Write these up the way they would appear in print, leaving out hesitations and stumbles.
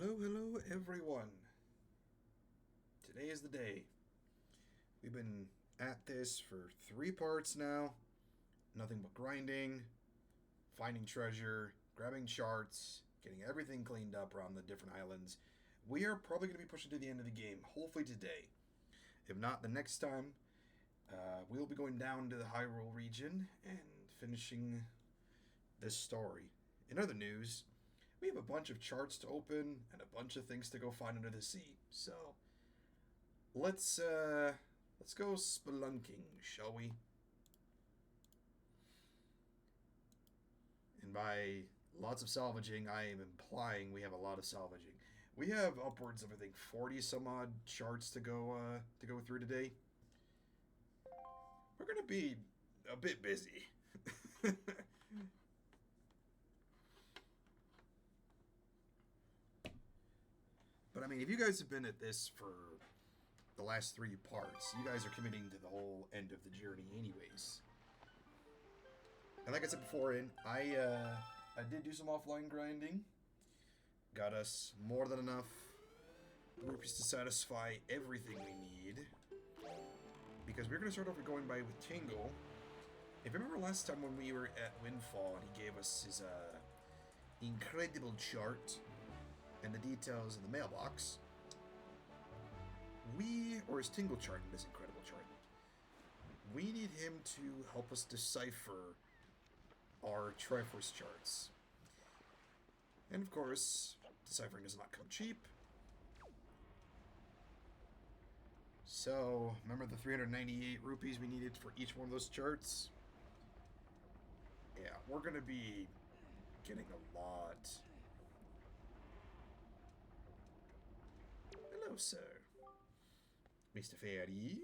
Hello everyone. Today is the day. We've been at this for 3 parts now. Nothing but grinding, finding treasure, grabbing shards, getting everything cleaned up around the different islands. We are probably going to be pushing to the end of the game, hopefully today. If not, the next time, we'll be going down to the Hyrule region and finishing this story. In other news, we have a bunch of charts to open and a bunch of things to go find under the sea. So let's go spelunking, shall we? And by lots of salvaging, I am implying we have a lot of salvaging. We have upwards of, I think, 40 some odd charts to go through today. We're gonna be a bit busy. But I mean, if you guys have been at this for the last 3 parts, you guys are committing to the whole end of the journey anyways. And like I said before, I did do some offline grinding. Got us more than enough rupees to satisfy everything we need. Because we're going to start over going by with Tingle. If you remember last time when we were at Windfall and he gave us his incredible chart and the details in the mailbox, or his Tingle chart in this incredible chart, we need him to help us decipher our triforce charts. And of course, deciphering does not come cheap. So, remember the 398 rupees we needed for each one of those charts? Yeah, we're going to be getting a lot. Hello, sir. Mr. Fairy.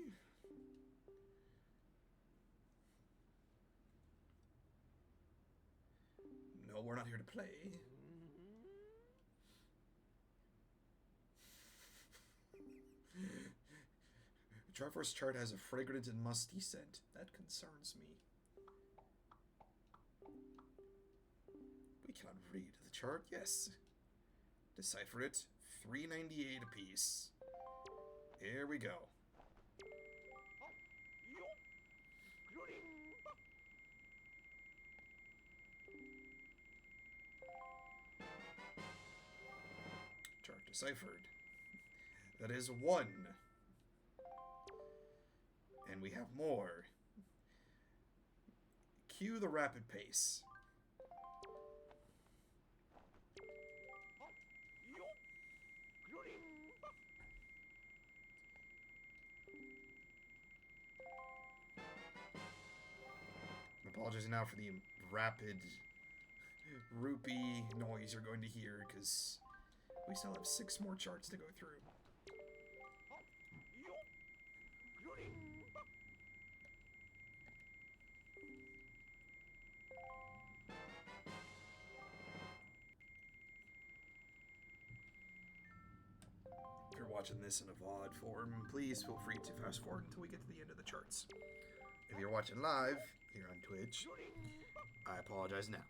No, we're not here to play. The Triforce chart has a fragrant and musty scent. That concerns me. We cannot read the chart. Yes. Decipher it. 398 apiece. Here we go. Chart deciphered. That is 1. And we have more. Cue the rapid pace. I'm apologizing now for the rapid rupee noise you're going to hear, because we still have 6 more charts to go through. If you're watching this in a VOD form, please feel free to fast forward until we get to the end of the charts. If you're watching live here on Twitch, I apologize now.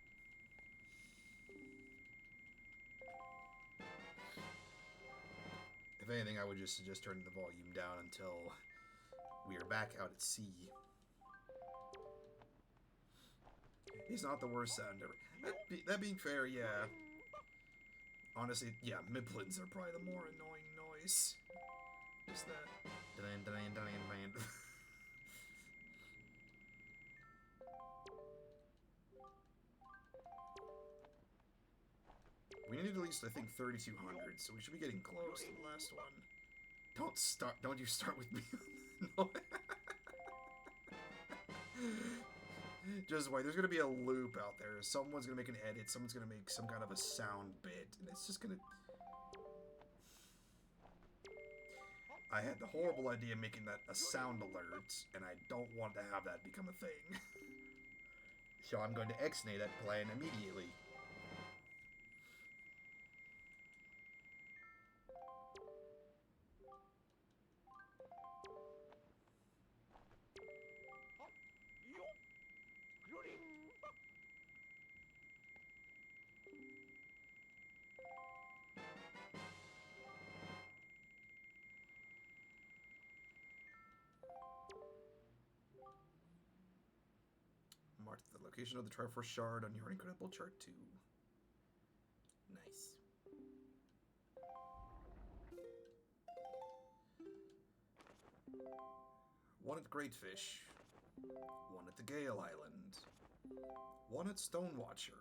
If anything, I would just suggest turning the volume down until we are back out at sea. He's not the worst sound ever. That being fair, yeah. Honestly, yeah, Miplins are probably the more annoying noise. Just that. We need at least, I think, 3,200, so we should be getting close to the last one. Don't you start with me. No. Just wait, there's gonna be a loop out there. Someone's gonna make an edit, someone's gonna make some kind of a sound bit, and it's just gonna... I had the horrible idea of making that a sound alert, and I don't want to have that become a thing. So I'm going to ex-nay that plan immediately. Location of the triforce shard on your incredible chart 2. Nice. One at Great Fish. One at the Gale Island. One at Stonewatcher.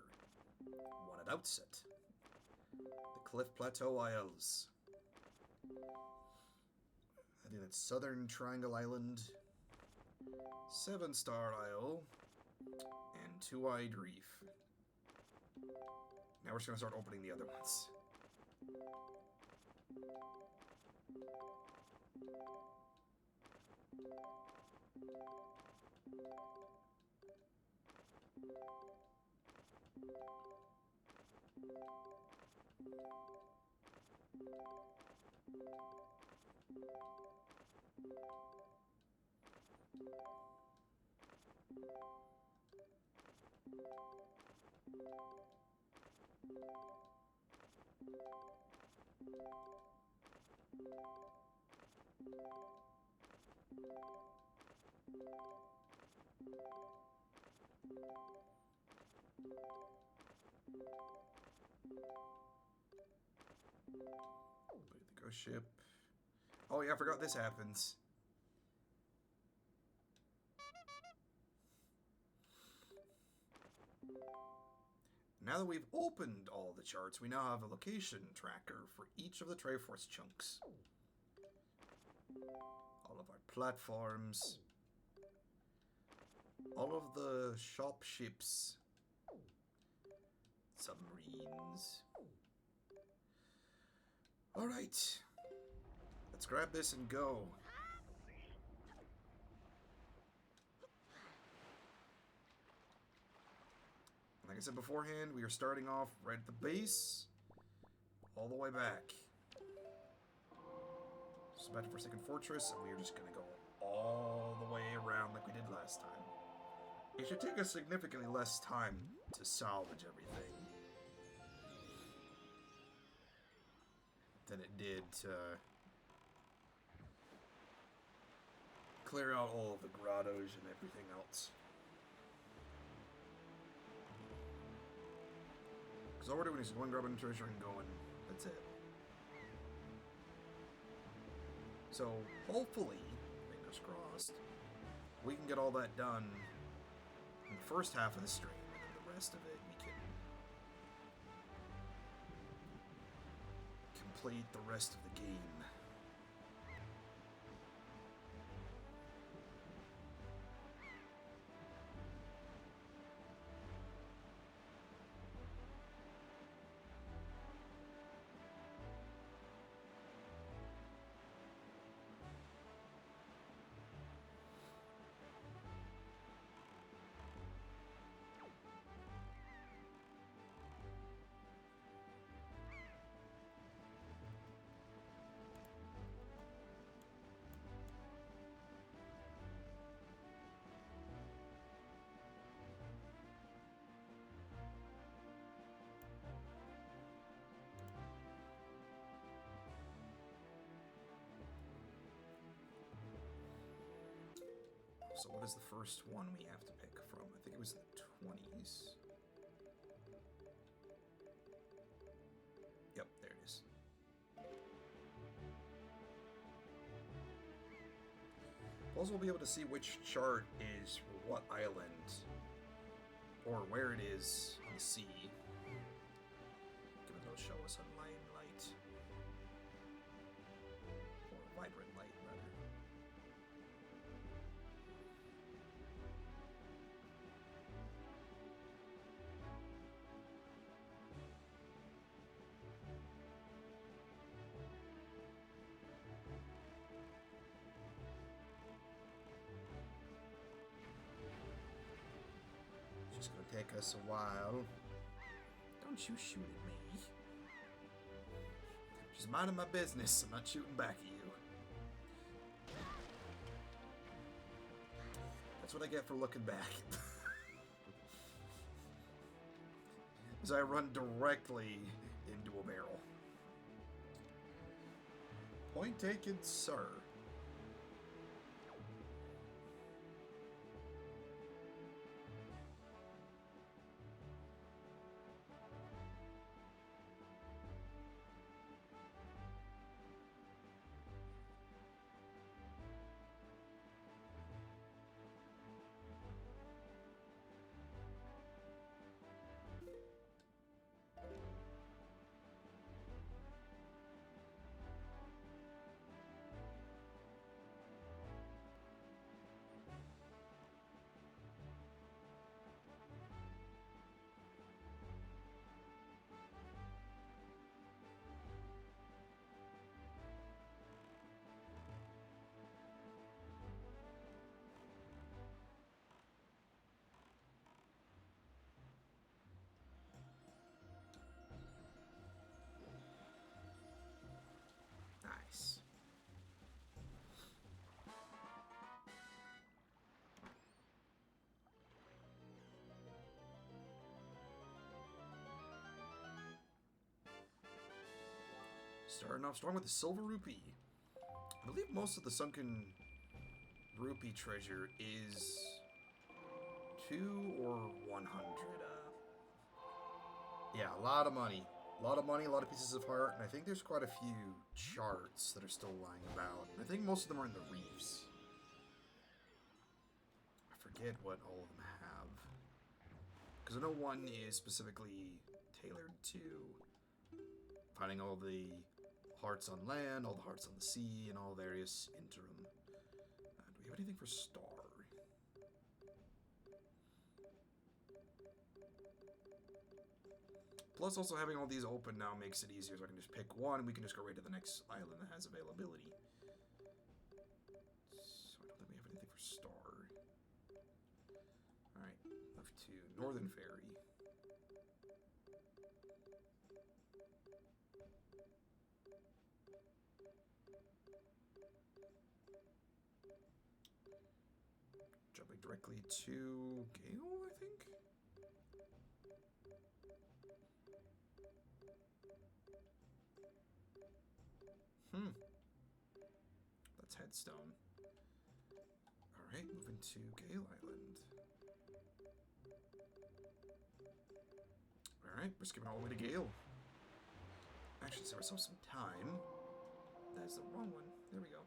One at Outset. The Cliff Plateau Isles. I think that's Southern Triangle Island. 7-Star Isle. And Two-Eyed Reef. Now we're just going to start opening the other ones. Look at the ghost ship. Oh yeah, I forgot this happens. Now that we've opened all the charts, we now have a location tracker for each of the triforce chunks. All of our platforms. All of the shop ships. Submarines. Alright. Let's grab this and go. Like I said beforehand, we are starting off right at the base, all the way back. Just back to Forsaken Fortress, and we are just going to go all the way around like we did last time. It should take us significantly less time to salvage everything than it did to clear out all of the grottos and everything else. Because all we're doing is going grabbing treasure and going. That's it. So, hopefully, fingers crossed, we can get all that done in the first half of the stream, and then the rest of it we can complete the rest of the game. So what is the first one we have to pick from? I think it was the 20s. Yep, there it is. Also, we'll be able to see which chart is for what island, or where it is on the sea. Given they'll show us a light, or vibrant light, rather. It's gonna take us a while. Don't you shoot at me. Just minding my business. I'm not shooting back at you. That's what I get for looking back. As I run directly into a barrel. Point taken, sir. Starting off strong with the silver rupee. I believe most of the sunken rupee treasure is 2 or 100. Yeah, a lot of money. A lot of money, a lot of pieces of heart, and I think there's quite a few shards that are still lying about. I think most of them are in the reefs. I forget what all of them have. Because I know one is specifically tailored to finding all the hearts on land, all the hearts on the sea, and all various interim. Do we have anything for star? Plus, also having all these open now makes it easier, so I can just pick one, and we can just go right to the next island that has availability. So I don't think we have anything for star. Alright, left to Northern Ferry. Jumping directly to Gale, I think? That's Headstone. Alright, moving to Gale Island. Alright, we're skipping all the way to Gale. Actually, save ourselves some time. That's the wrong one. There we go.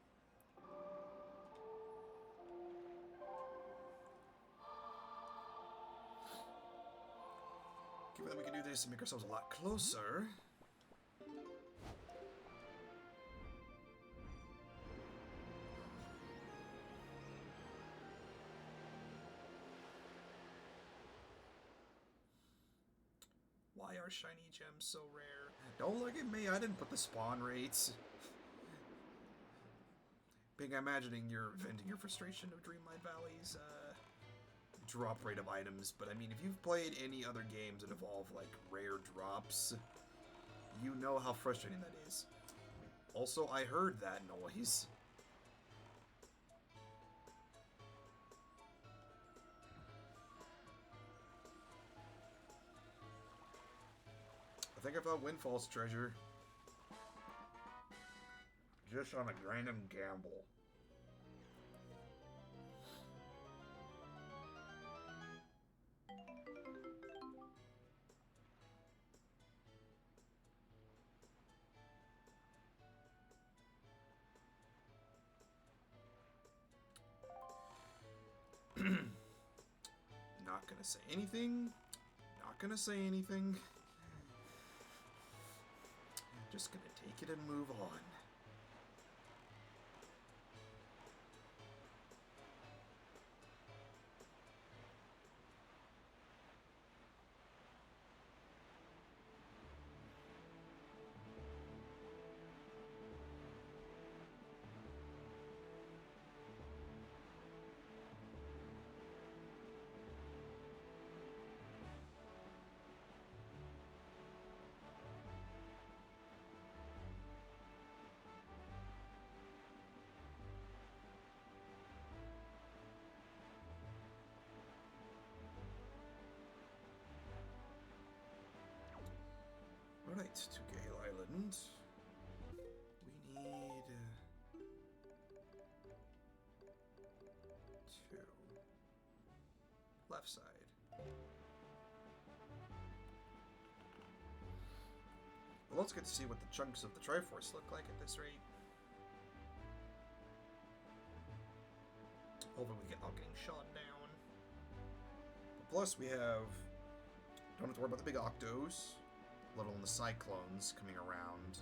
Given that we can do this and make ourselves a lot closer. Why are shiny gems so rare? Don't look at me, I didn't put the spawn rates. Big, I'm imagining you're venting your frustration of Dreamlight Valley's drop rate of items, but I mean, if you've played any other games that involve, like, rare drops, you know how frustrating that is. Also, I heard that noise. I think I found Windfall's treasure. Just on a random gamble. Not gonna say anything. Not gonna say anything. Just gonna take it and move on. Right, to Gale Island. We need... 2. Left side. Well, let's get to see what the chunks of the triforce look like at this rate. Hopefully we get all getting shot down. Plus we have... Don't have to worry about the big octos. Let alone the cyclones coming around.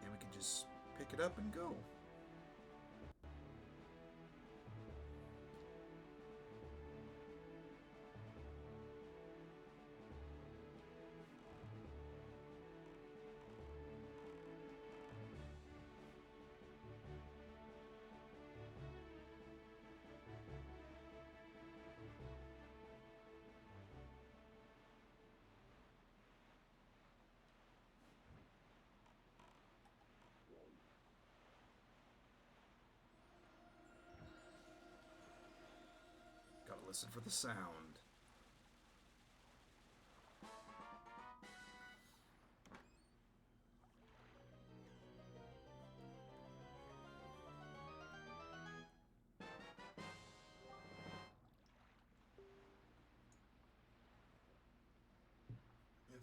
And we can just pick it up and go. Gotta listen for the sound.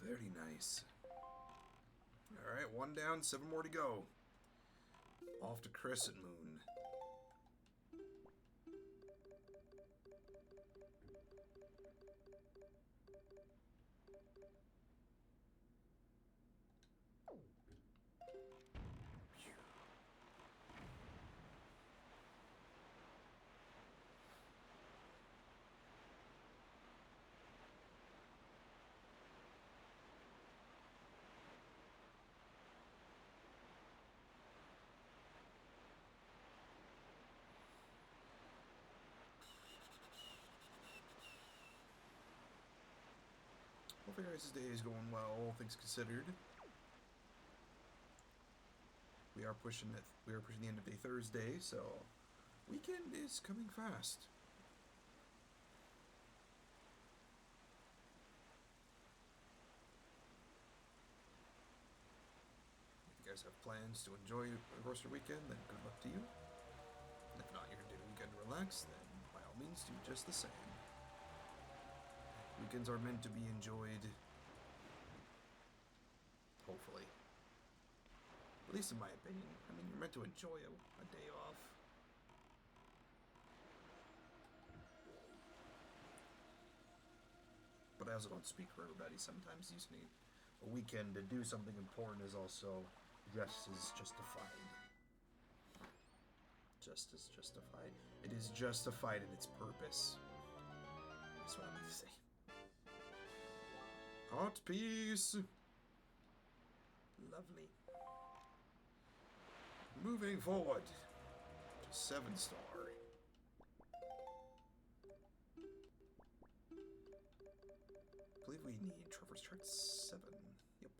Very nice. Alright, 1 down, 7 more to go. Off to Crescent Moon. Hope your guys' day is going well, all things considered. We are pushing the end of day Thursday, so weekend is coming fast. If you guys have plans to enjoy the rest of your weekend, then good luck to you. If not, you're gonna do the weekend to relax, then by all means do just the same. Weekends are meant to be enjoyed. Hopefully. At least in my opinion. I mean, you're meant to enjoy a day off. But I also don't speak for everybody. Sometimes you just need a weekend to do something important is also just as justified. Just as justified. It is justified in its purpose. That's what I meant to say. Hot piece. Lovely. Moving forward to 7-star. I believe we need triforce chart 7. Yep.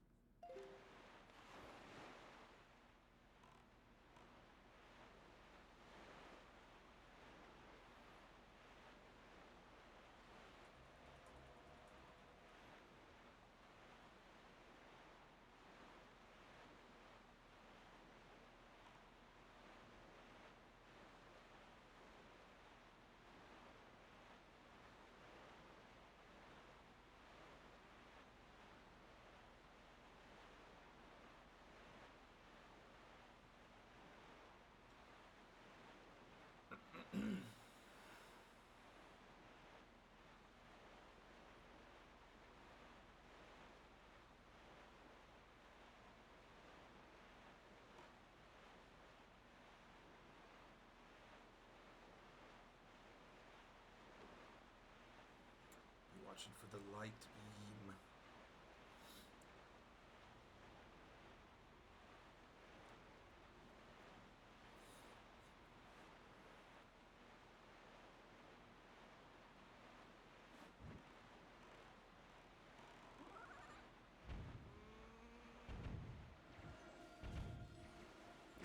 Watching for the light beam.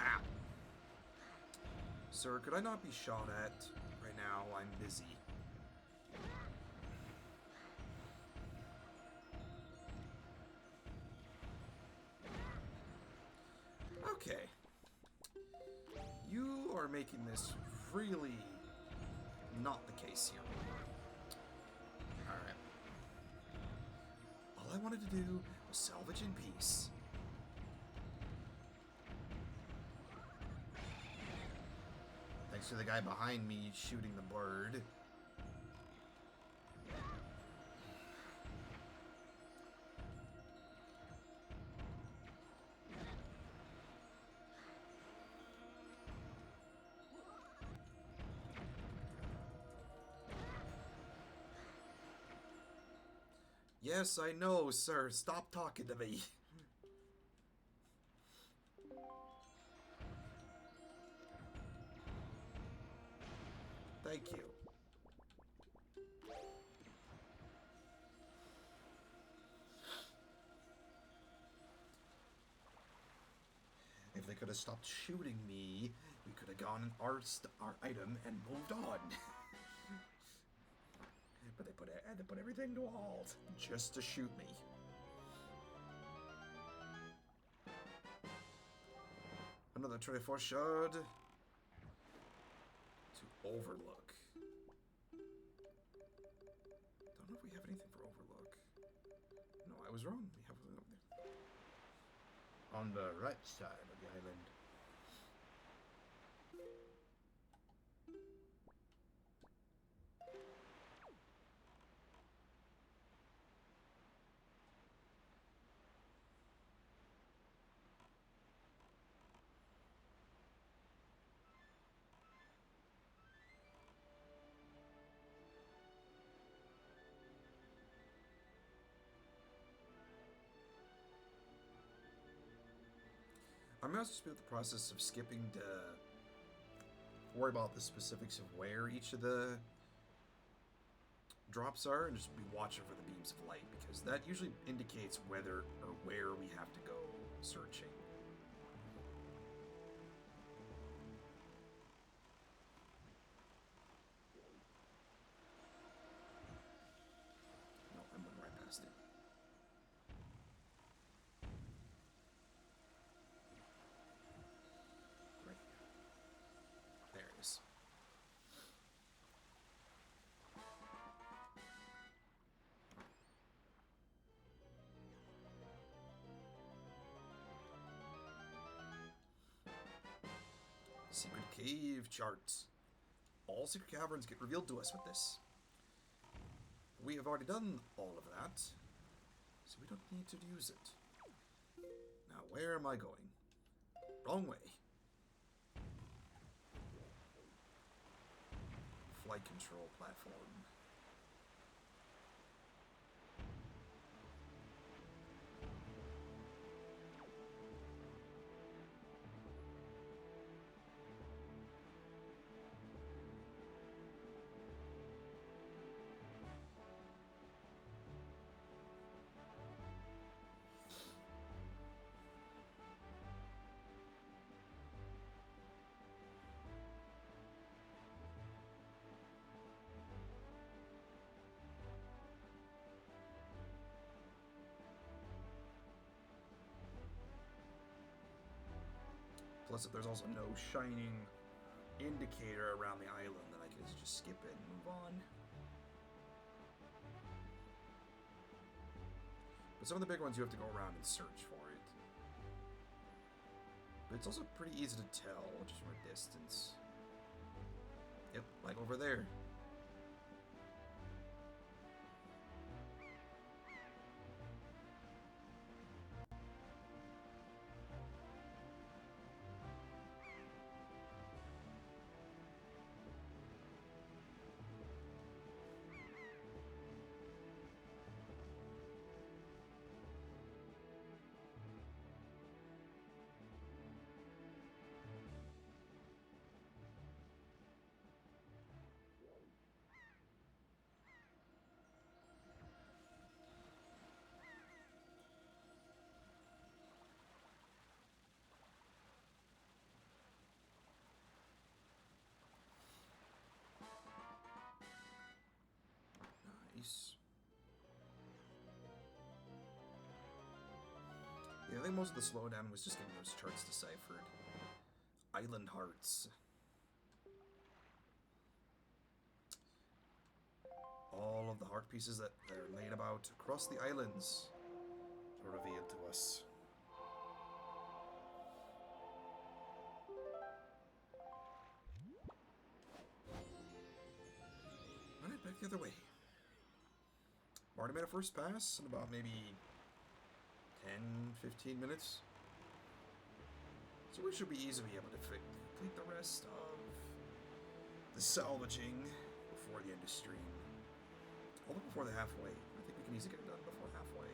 Ah! Sir, could I not be shot at right now? I'm busy. Okay. You are making this really not the case here. Alright. All I wanted to do was salvage in peace. Thanks to the guy behind me shooting the bird. Yes, I know, sir. Stop talking to me. Thank you. If they could have stopped shooting me, we could have gone and arsed our item and moved on. But they had to put everything to a halt just to shoot me. Another triforce shard to overlook. Don't know if we have anything for overlook. No, I was wrong. We have one over there. On the right side of the island. I'm also just about the process of skipping to worry about the specifics of where each of the drops are and just be watching for the beams of light, because that usually indicates whether or where we have to go searching. No, I went right past it. Right. There it is. Secret cave charts. All secret caverns get revealed to us with this. We have already done all of that, so we don't need to use it. Now, where am I going? Wrong way. Flight control platform. Plus, if there's also no shining indicator around the island, then I can just skip it and move on. But some of the big ones, you have to go around and search for it. But it's also pretty easy to tell just from a distance. Yep, like over there. Nice. Yeah, I think most of the slowdown was just getting those charts deciphered. Island hearts. All of the heart pieces that are laid about across the islands are revealed to us. Alright, back the other way. Already made a first pass in about maybe 10-15 minutes. So we should be easily able to complete the rest of the salvaging before the end of stream. Although before the halfway. I think we can easily get it done before halfway.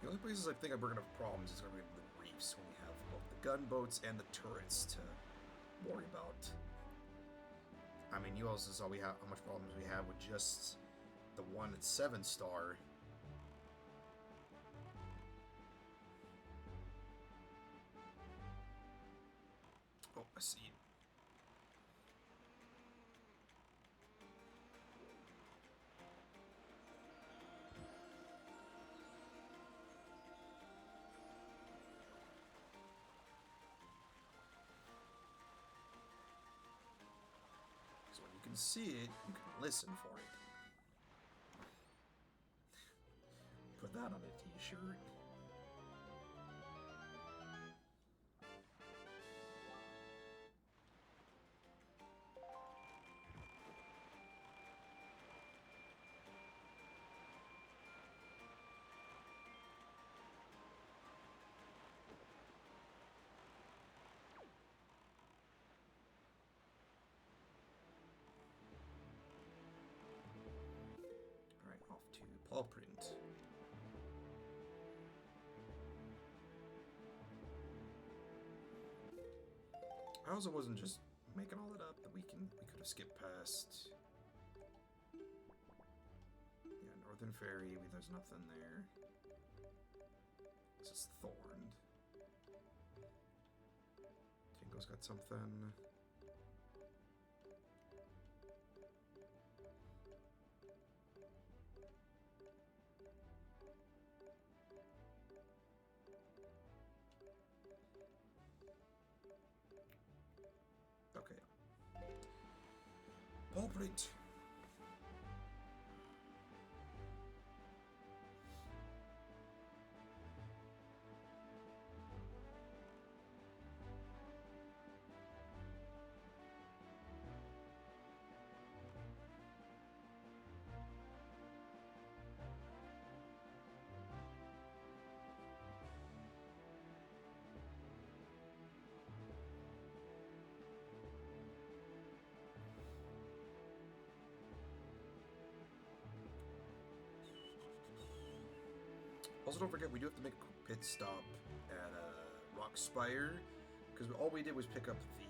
The only places I think we're going to have problems is going to be the reefs when we have both the gunboats and the turrets to worry about. I mean, you also saw how much problems we have with just the one at 7-star. Oh, I see you. can see it, you can listen for it. Put that on a t-shirt. Alright, off to paw print. I also wasn't just making all that up that we could have skipped past. Yeah, Northern Fairy, there's nothing there. This is thorned. Tingle's got something. Okay. Paw print. Also, don't forget, we do have to make a quick pit stop at Rock Spire, because all we did was pick up the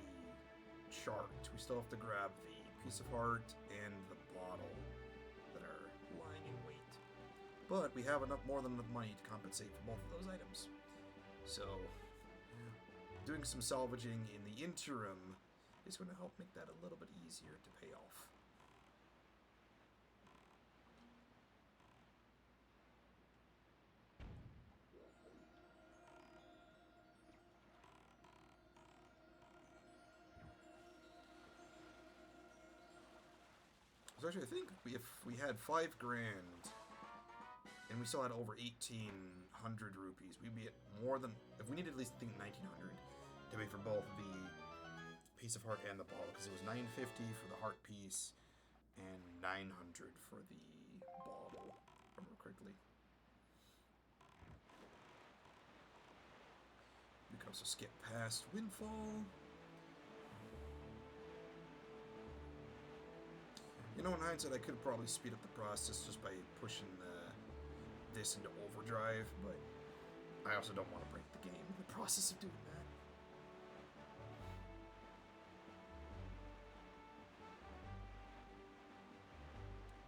shards. We still have to grab the piece of heart and the bottle that are lying in wait. But we have more than enough money to compensate for both of those items. So, doing some salvaging in the interim is going to help make that a little bit easier to pay off. So actually, I think if we had $5 grand and we still had over 1,800 rupees, we'd be at more than, if we needed at least, I think, 1,900 to pay for both the piece of heart and the bottle, because it was 950 for the heart piece and 900 for the bottle, if I remember correctly. We can also skip past Windfall. You know, in hindsight, I could have probably speed up the process just by pushing this into overdrive, but I also don't want to break the game in the process of doing that.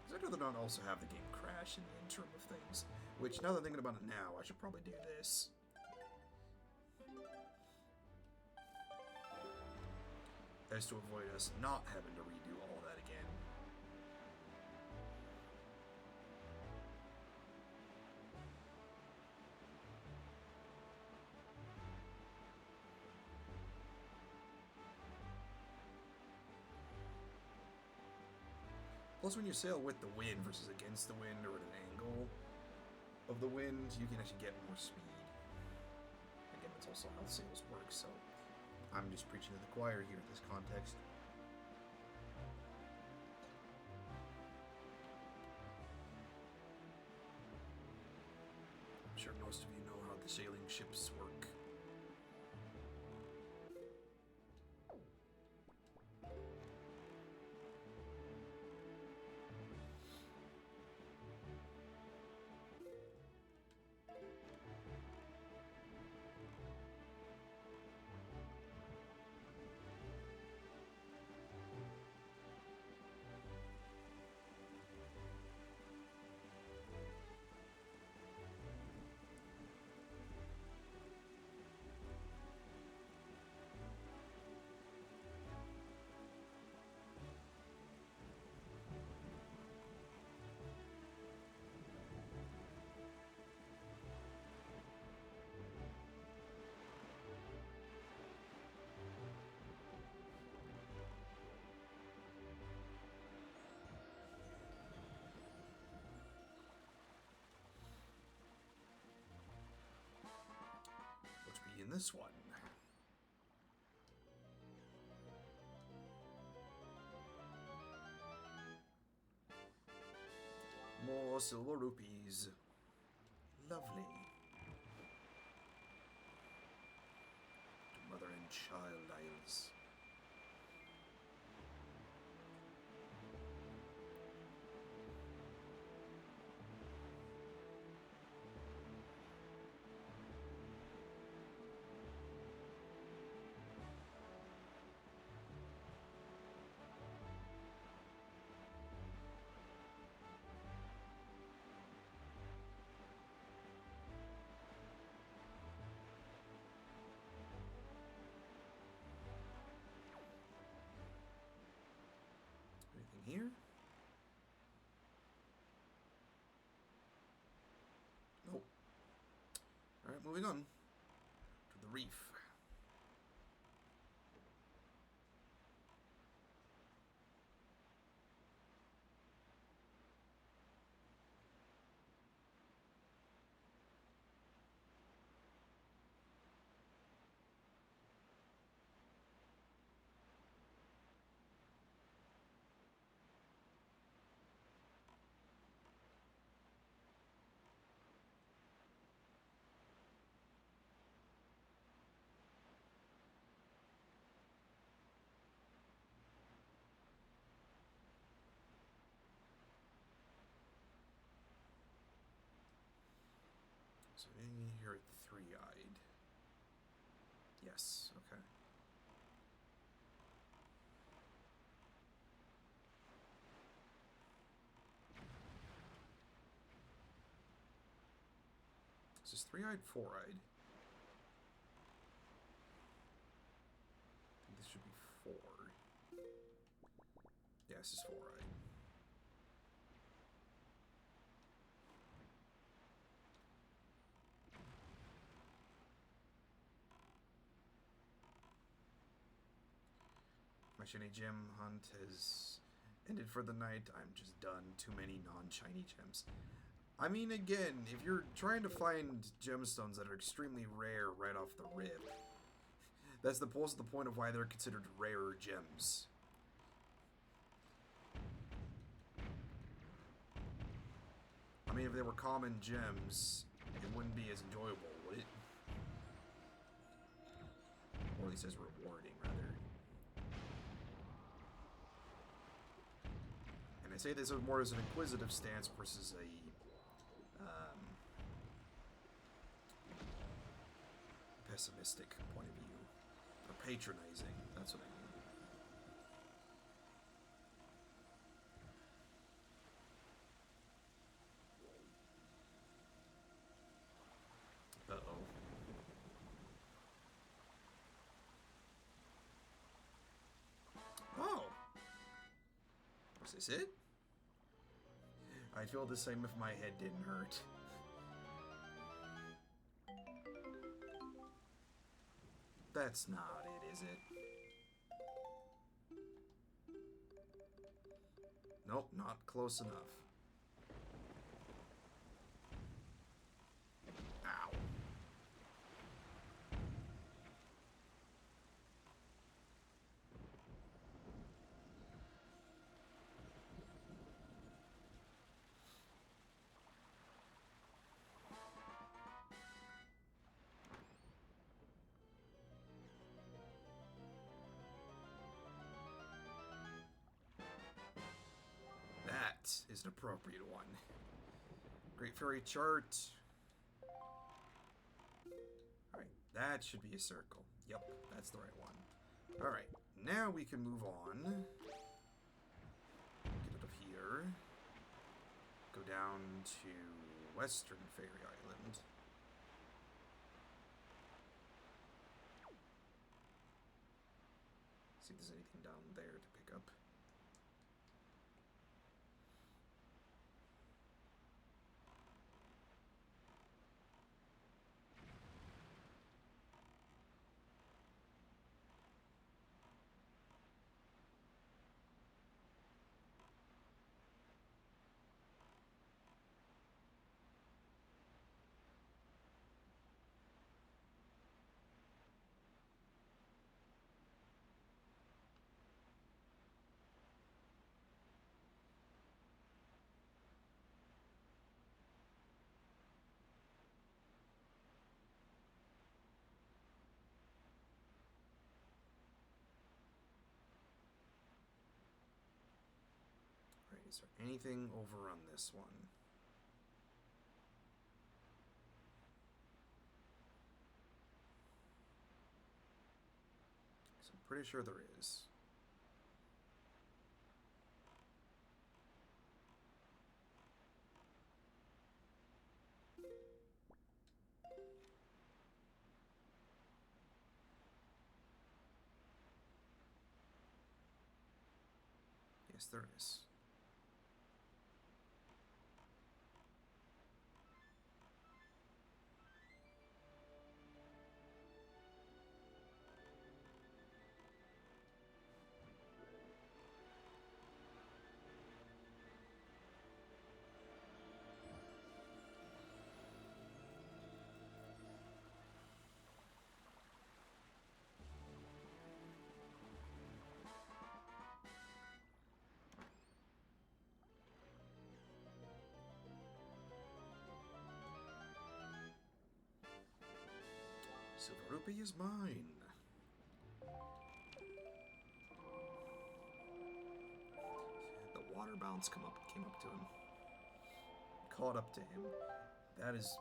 Because I'd rather not also have the game crash in the interim of things, which, now that I'm thinking about it now, I should probably do this. As to avoid us not having to redo all that again. Plus, when you sail with the wind versus against the wind or at an angle of the wind, you can actually get more speed. Again, that's also how sails work, so I'm just preaching to the choir here in this context. I'm sure most of you know how the sailing ships work. this one. More silver rupees. Lovely. Mother and child isles. Here? Nope. Alright, moving on to the reef. So in here at the three-eyed. Yes, okay. Is this three-eyed, four-eyed? I think this should be four. Yeah, this is four-eyed. My shiny gem hunt has ended for the night. I'm just done. Too many non-shiny gems. I mean, again, if you're trying to find gemstones that are extremely rare right off the rip, that's the point of why they're considered rarer gems. I mean, if they were common gems, it wouldn't be as enjoyable, would it? Or at least as rewarding, rather. And I say this more as an inquisitive stance versus a pessimistic point of view. Or patronizing, that's what I mean. Uh-oh. Oh! Was this it? I'd feel the same if my head didn't hurt. That's not it, is it? Nope, not close enough. Ow. Is an appropriate one. Great Fairy chart. Alright, that should be a circle. Yep, that's the right one. Alright, now we can move on. Get out of here. Go down to Western Fairy Island. See if there's anything down there to pick up. Is there anything over on this one? So I'm pretty sure there is. Yes, there is. Silver rupee is mine. The water bounce came up to him. Caught up to him. That is...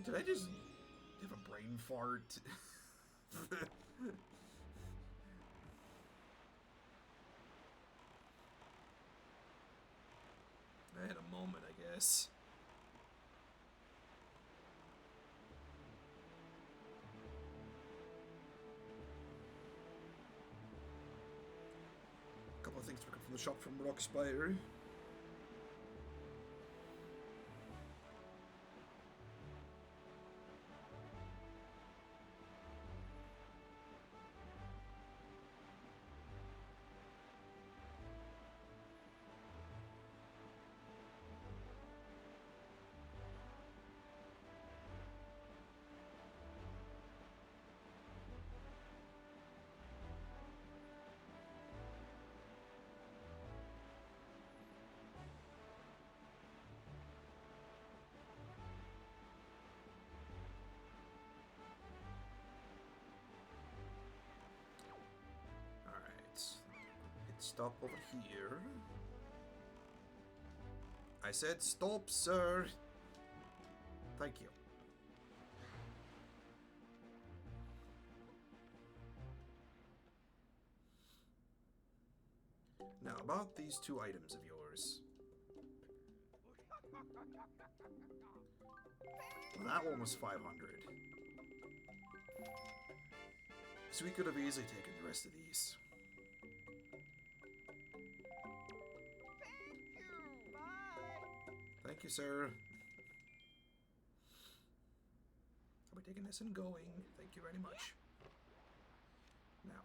Did I just have a brain fart? I had a moment, I guess. A couple of things to pick up from the shop from Rockspire. Stop over here. I said stop, sir. Thank you. Now, about these two items of yours. Well, that one was 500. So we could have easily taken the rest of these. Thank you, sir. I'll be taking this and going. Thank you very much. Now,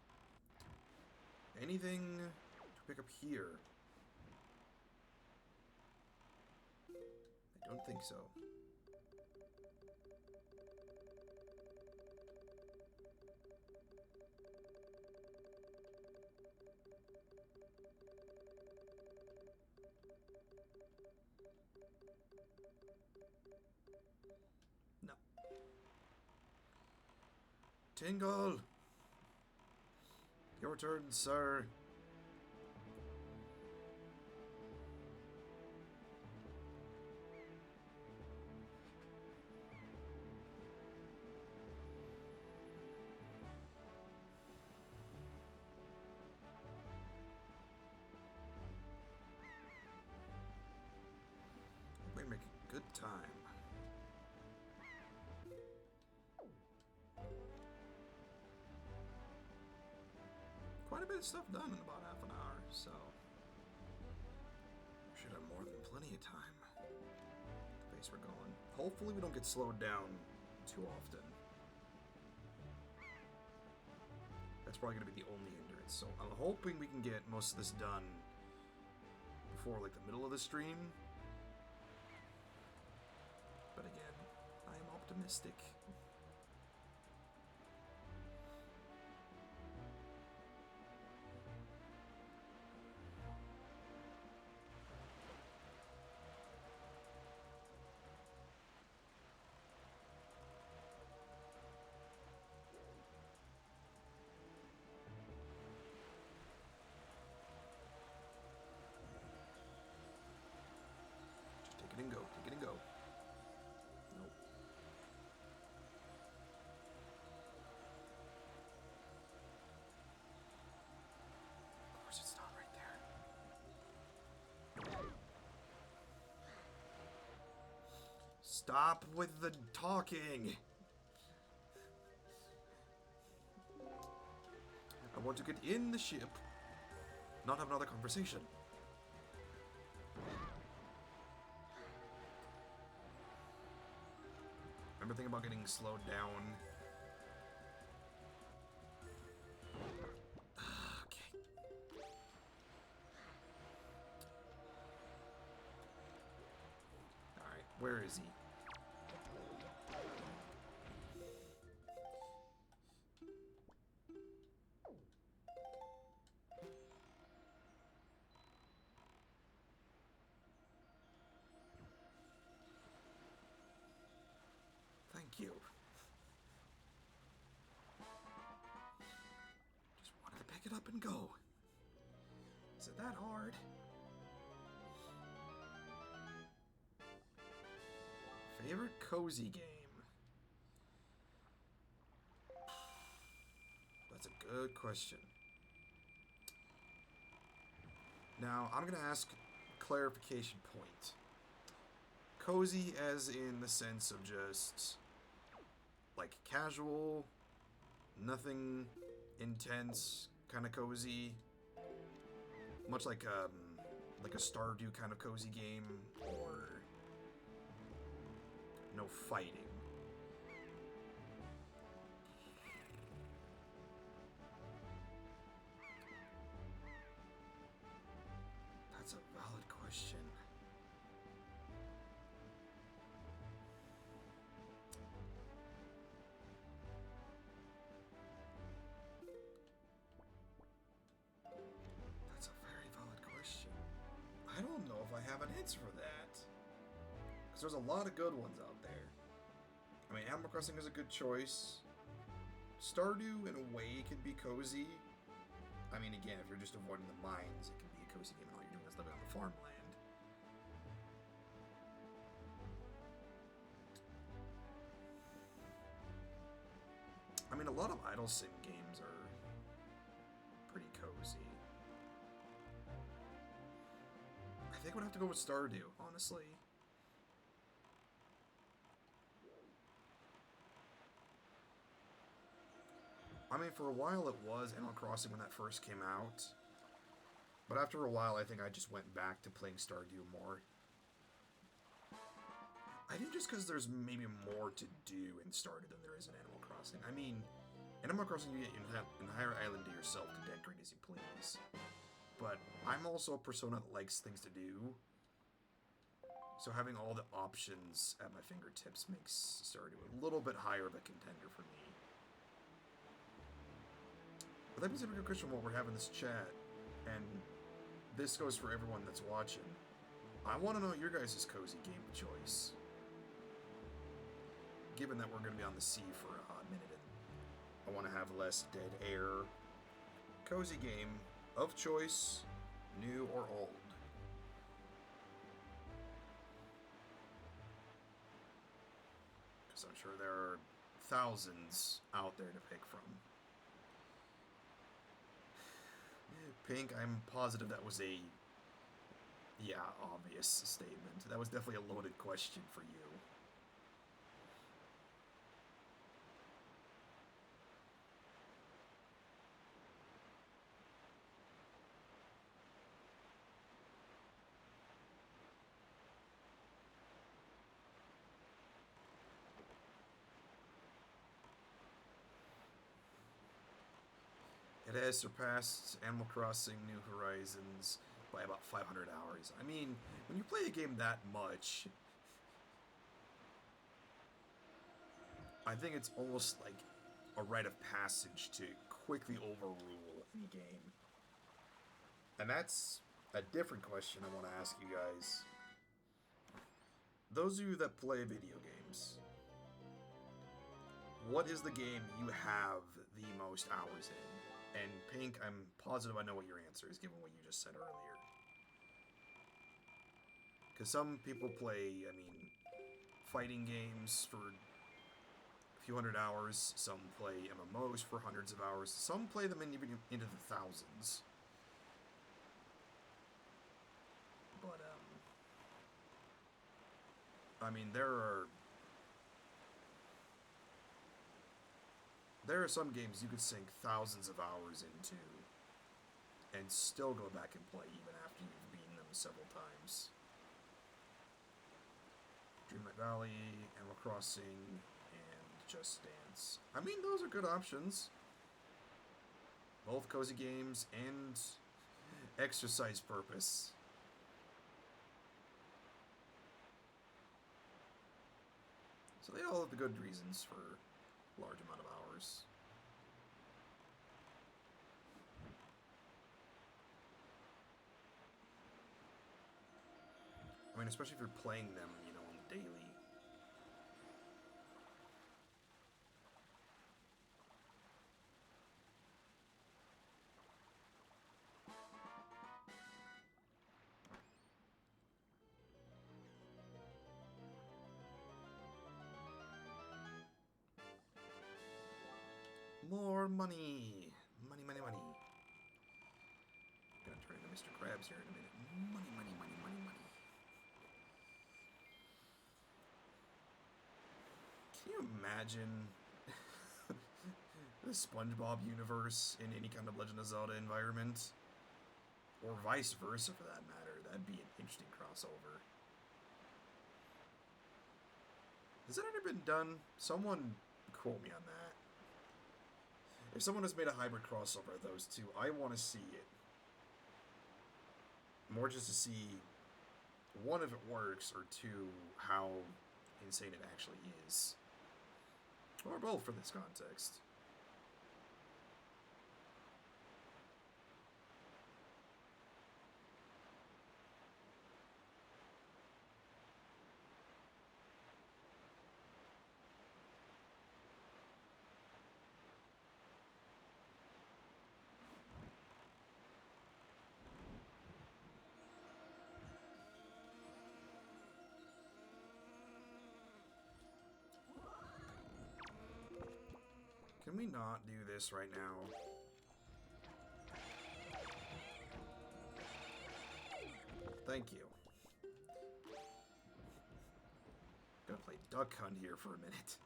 anything to pick up here? I don't think so. No. Tingle! Your turn, sir. We're making good time. Quite a bit of stuff done in about half an hour, so we should have more than plenty of time. The pace we're going. Hopefully we don't get slowed down too often. That's probably going to be the only hindrance, so I'm hoping we can get most of this done before like the middle of the stream. But again, I am optimistic. Stop with the talking. I want to get in the ship, not have another conversation. Remember thinking about getting slowed down. Okay. Alright, where is he? Thank you. Just wanted to pick it up and go. Is it that hard? Favorite cozy game? That's a good question. Now, I'm going to ask clarification point. Cozy as in the sense of just like casual, nothing intense, kind of cozy, much like a Stardew kind of cozy game, or no fighting. That's a valid question. That's a very valid question. I don't know if I have an answer for that. Because there's a lot of good ones out there. I mean, Animal Crossing is a good choice. Stardew, in a way, can be cozy. I mean, again, if you're just avoiding the mines, it can be a cozy game and all you're doing is living on the farmland. I mean, a lot of idle sim games are pretty cozy. I think I would have to go with Stardew, honestly. I mean, for a while it was Animal Crossing when that first came out. But after a while, I think I just went back to playing Stardew more. I think just because there's maybe more to do in Stardew than there is in Animal Crossing. I mean, Animal Crossing, you get an entire island to yourself to decorate as you please. But I'm also a persona that likes things to do. So having all the options at my fingertips makes Stardew a little bit higher of a contender for me. But that means a good question while we're having this chat, and this goes for everyone that's watching. I want to know your guys' cozy game of choice. Given that we're going to be on the sea for a hot minute, and I want to have less dead air. Cozy game of choice, new or old. Because I'm sure there are thousands out there to pick from. Pink, I'm positive that was a, obvious statement. That was definitely a loaded question for you. It has surpassed Animal Crossing New Horizons by about 500 hours. I mean, when you play a game that much, I think it's almost like a rite of passage to quickly overrule any game. And that's a different question I want to ask you guys. Those of you that play video games, what is the game you have the most hours in? And Pink, I'm positive I know what your answer is, given what you just said earlier. Because some people play, fighting games for a few hundred hours. Some play MMOs for hundreds of hours. Some play them even into the thousands. But, I mean, there are some games you could sink thousands of hours into and still go back and play even after you've beaten them several times. Dreamlight Valley, Animal Crossing, and Just Dance. I mean, those are good options. Both cozy games and exercise purpose. So they all have the good reasons for a large amount of hours. I mean, especially if you're playing them, you know, on the daily. More money! Money, money, money. Gonna turn into Mr. Krabs here in a minute. Money, money, money, money, money. Can you imagine the SpongeBob universe in any kind of Legend of Zelda environment? Or vice versa, for that matter. That'd be an interesting crossover. Has that ever been done? Someone quote me on that. If someone has made a hybrid crossover of those two, I want to see it. More just to see, one, if it works, or two, how insane it actually is. Or both for this context. Can we not do this right now? Thank you. Gonna play Duck Hunt here for a minute.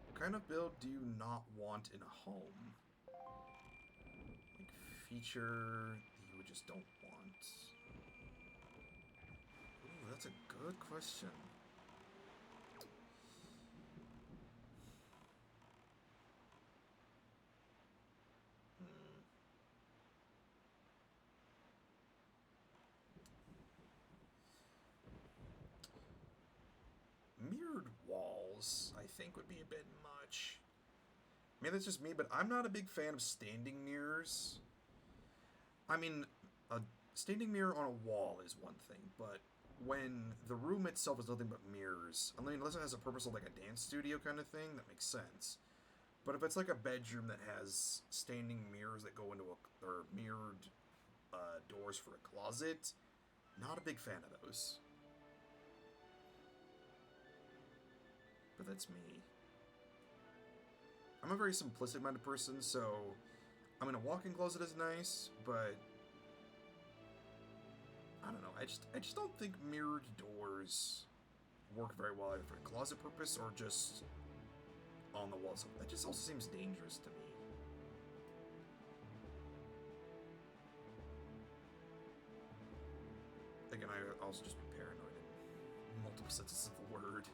What kind of build do you not want in a home? Like, feature that you just don't want? Ooh, that's a good question. Mirrored walls, I think, would be a bit much. Maybe that's just me, but I'm not a big fan of standing mirrors. I mean, a standing mirror on a wall is one thing, but when the room itself is nothing but mirrors, I mean, unless it has a purpose of like a dance studio kind of thing, that makes sense. But if it's like a bedroom that has standing mirrors that go into or mirrored doors for a closet, not a big fan of those. But that's me. I'm a very simplistic-minded person, so I mean, a walk-in closet is nice, but I don't know. I just don't think mirrored doors work very well either for a closet purpose or just on the wall. So that just also seems dangerous to me. Again, I also just be paranoid in multiple senses of the word.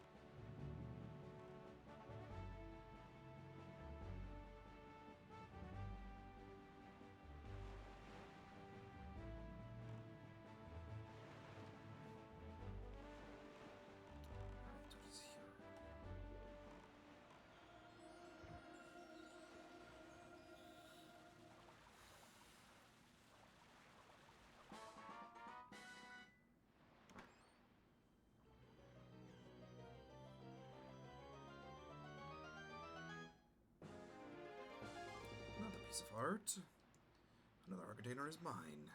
Another piece of art. Another art container is mine.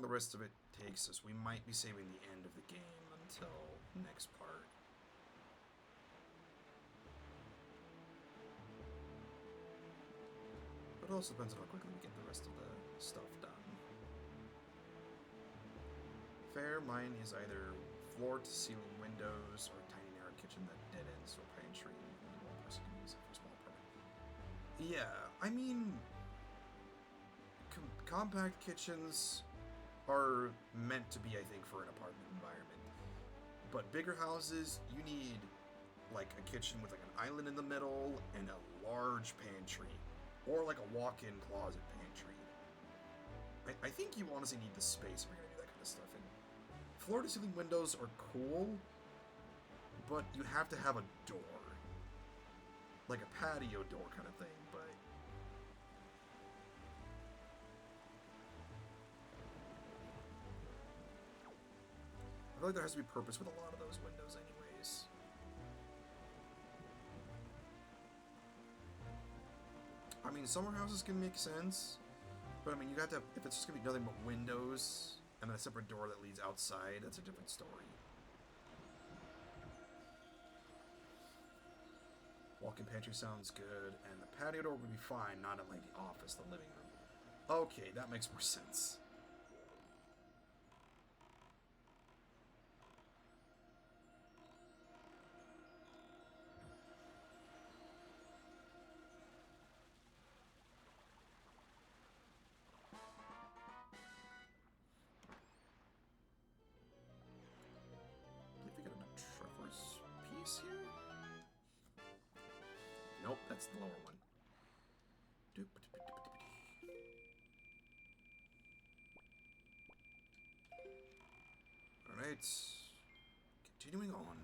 the rest of it takes us, we might be saving the end of the game until next part. But it also depends on how quickly we get the rest of the stuff done. Fair, mine is either floor-to-ceiling windows or a tiny narrow kitchen that dead ends to a pantry, and only one person can use it for a small part. Yeah, I mean, compact kitchens are meant to be, I think, for an apartment environment. But bigger houses, you need like a kitchen with like an island in the middle and a large pantry, or like a walk-in closet pantry. I think you honestly need the space if you're gonna do that kind of stuff. And floor-to-ceiling windows are cool, but you have to have a door, like a patio door kind of thing. But I feel like there has to be purpose with a lot of those windows anyways. I mean, summer houses can make sense, but I mean, you got to, if it's just gonna be nothing but windows and then a separate door that leads outside, that's a different story. Walk-in pantry sounds good, and the patio door would be fine, not in like the office, the living room. Okay, that makes more sense. Here? Nope, that's the lower one. Alright. Continuing on.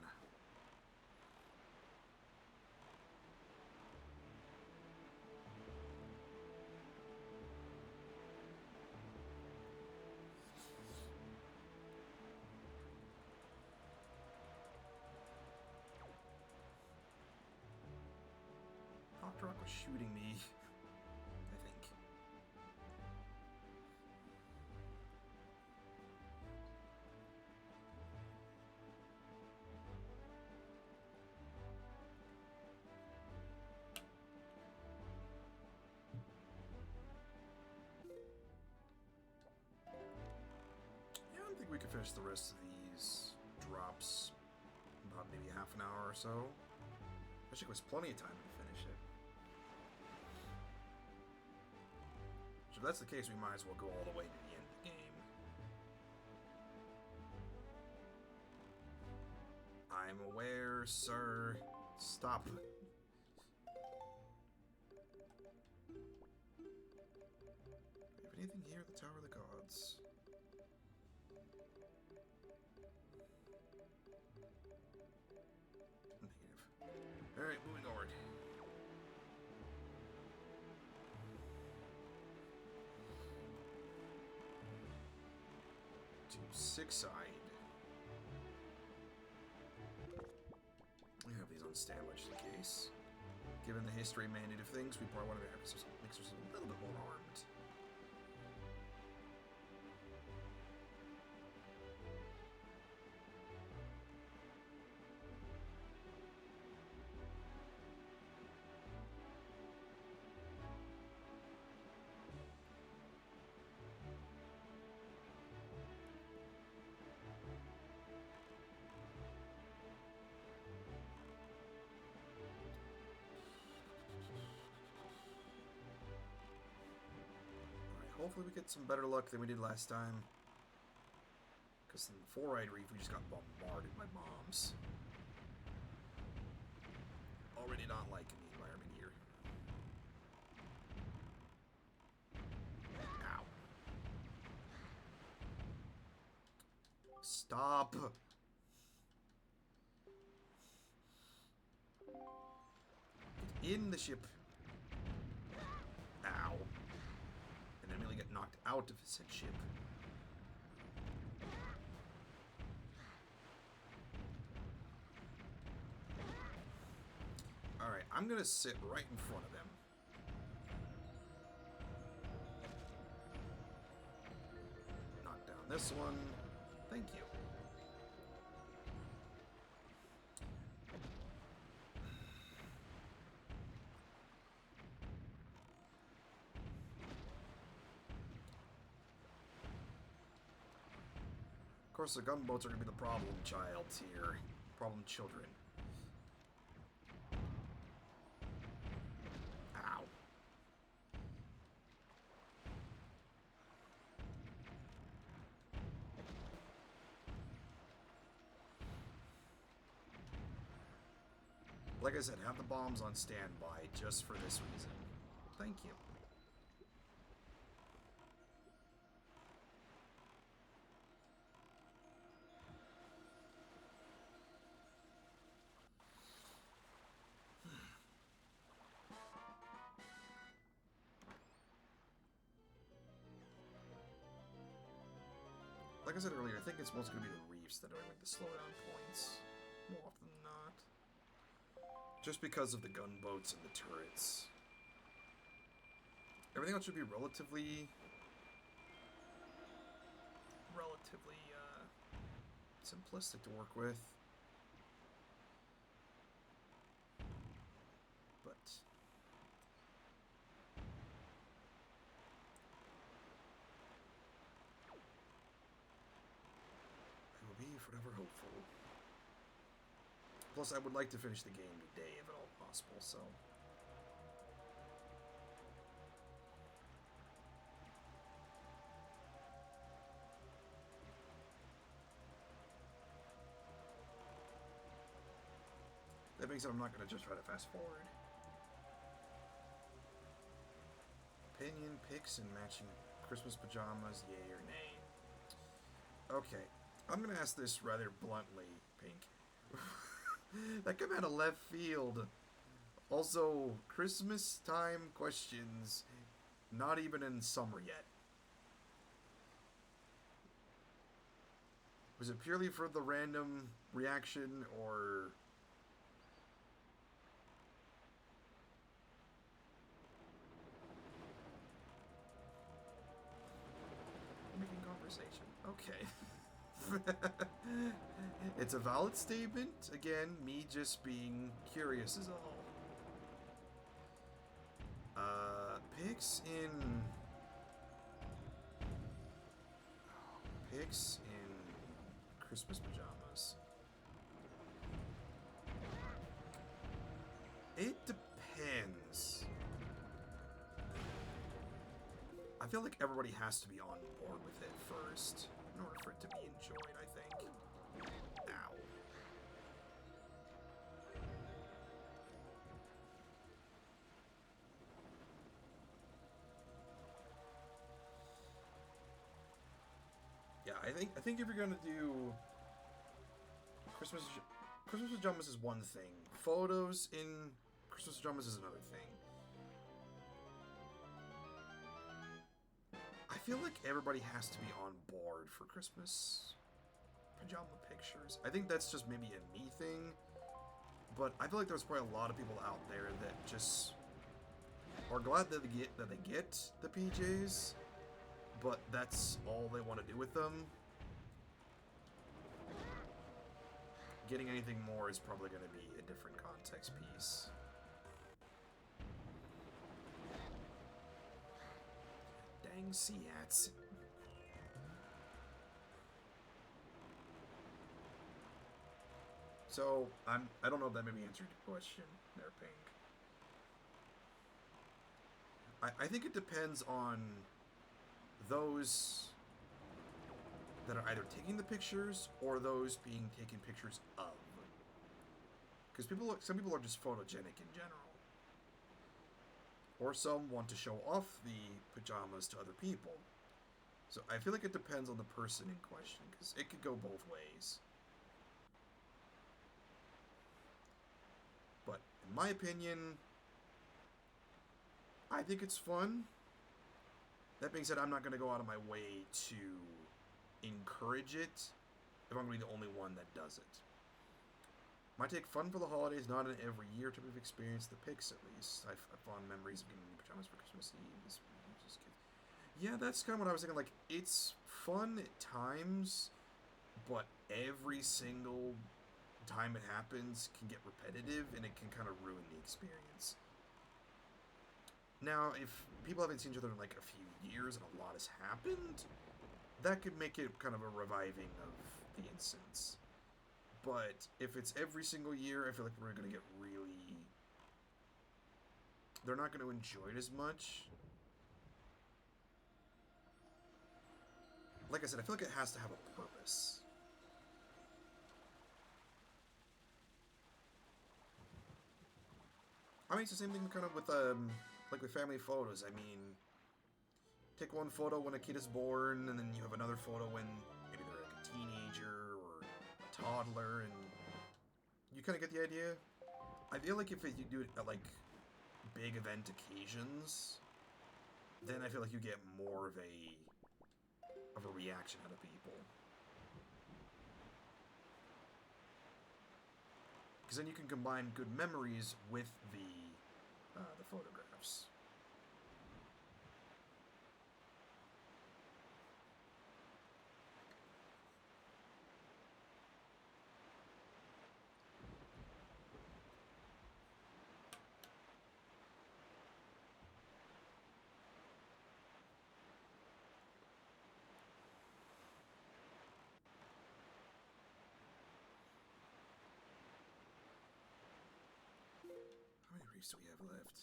Dr. Rock was shooting me, I think. Yeah, I don't think we could finish the rest of these drops in about maybe half an hour or so. I think it was plenty of time to finish it. So if that's the case, we might as well go all the way to the end of the game. I'm aware, sir. Stop. Do we have anything here at the Tower of the Gods? Negative. Alright, moving onward. To Six-Eyed. We have these on standby just in case. Given the history mandate of things, we probably want to make ourselves a little bit more armed. Hopefully we get some better luck than we did last time. Because in the Four-Eyed Reef, we just got bombarded by bombs. Already not liking the environment here. Ow. Stop! Get in the ship. Ow. And immediately get knocked out of said ship. Alright, I'm gonna sit right in front of them. Knock down this one. Thank you. Of course, the gunboats are going to be the problem child here. Problem children. Ow. Like I said, have the bombs on standby just for this reason. Thank you. Like I said earlier, I think it's mostly going to be the reefs that are like the slowdown points, more often than not. Just because of the gunboats and the turrets. Everything else should be relatively simplistic to work with. But I will be forever hopeful. Plus, I would like to finish the game today if at all possible, so. That being said, I'm not going to just try to fast forward. Opinion, pics, and matching Christmas pajamas, yay or nay? Okay, I'm going to ask this rather bluntly, Pink. That came out of left field. Also, Christmas time questions, not even in summer yet. Was it purely for the random reaction, or... making conversation. Okay. It's a valid statement. Again, me just being curious is all. Pigs in Christmas pajamas. It depends. I feel like everybody has to be on board with it first in order for it to be enjoyed, I think. Ow. Yeah, I think if you're gonna do Christmas pajamas is one thing. Photos in Christmas pajamas is another thing. I feel like everybody has to be on board for Christmas pajama pictures. I think that's just maybe a me thing, but I feel like there's probably a lot of people out there that just are glad that they get the PJs, but that's all they want to do with them. Getting anything more is probably going to be a different context piece. Dang Seats. So, I don't know if that maybe answered your question there, Pink. I think it depends on those that are either taking the pictures or those being taken pictures of. Because some people are just photogenic in general. Or some want to show off the pajamas to other people. So I feel like it depends on the person in question, because it could go both ways. But in my opinion, I think it's fun. That being said, I'm not going to go out of my way to encourage it if I'm going to be the only one that does it. Might take fun for the holidays, not an every year type of experience. The pics, at least. I have fond memories of getting new pajamas for Christmas Eve. Yeah, that's kind of what I was thinking. Like, it's fun at times, but every single time it happens can get repetitive and it can kind of ruin the experience. Now, if people haven't seen each other in like a few years and a lot has happened, that could make it kind of a reviving of the instance. But if it's every single year, I feel like we're going to get really. They're not going to enjoy it as much. Like I said, I feel like it has to have a purpose. I mean, it's the same thing kind of with like with family photos. I mean, take one photo when a kid is born, and then you have another photo when maybe they're like a teenager or a toddler, and you kind of get the idea. I feel like if you do it at like big event occasions, then I feel like you get more of a reaction out of people. Because then you can combine good memories with the photographs. How many reefs do we have left?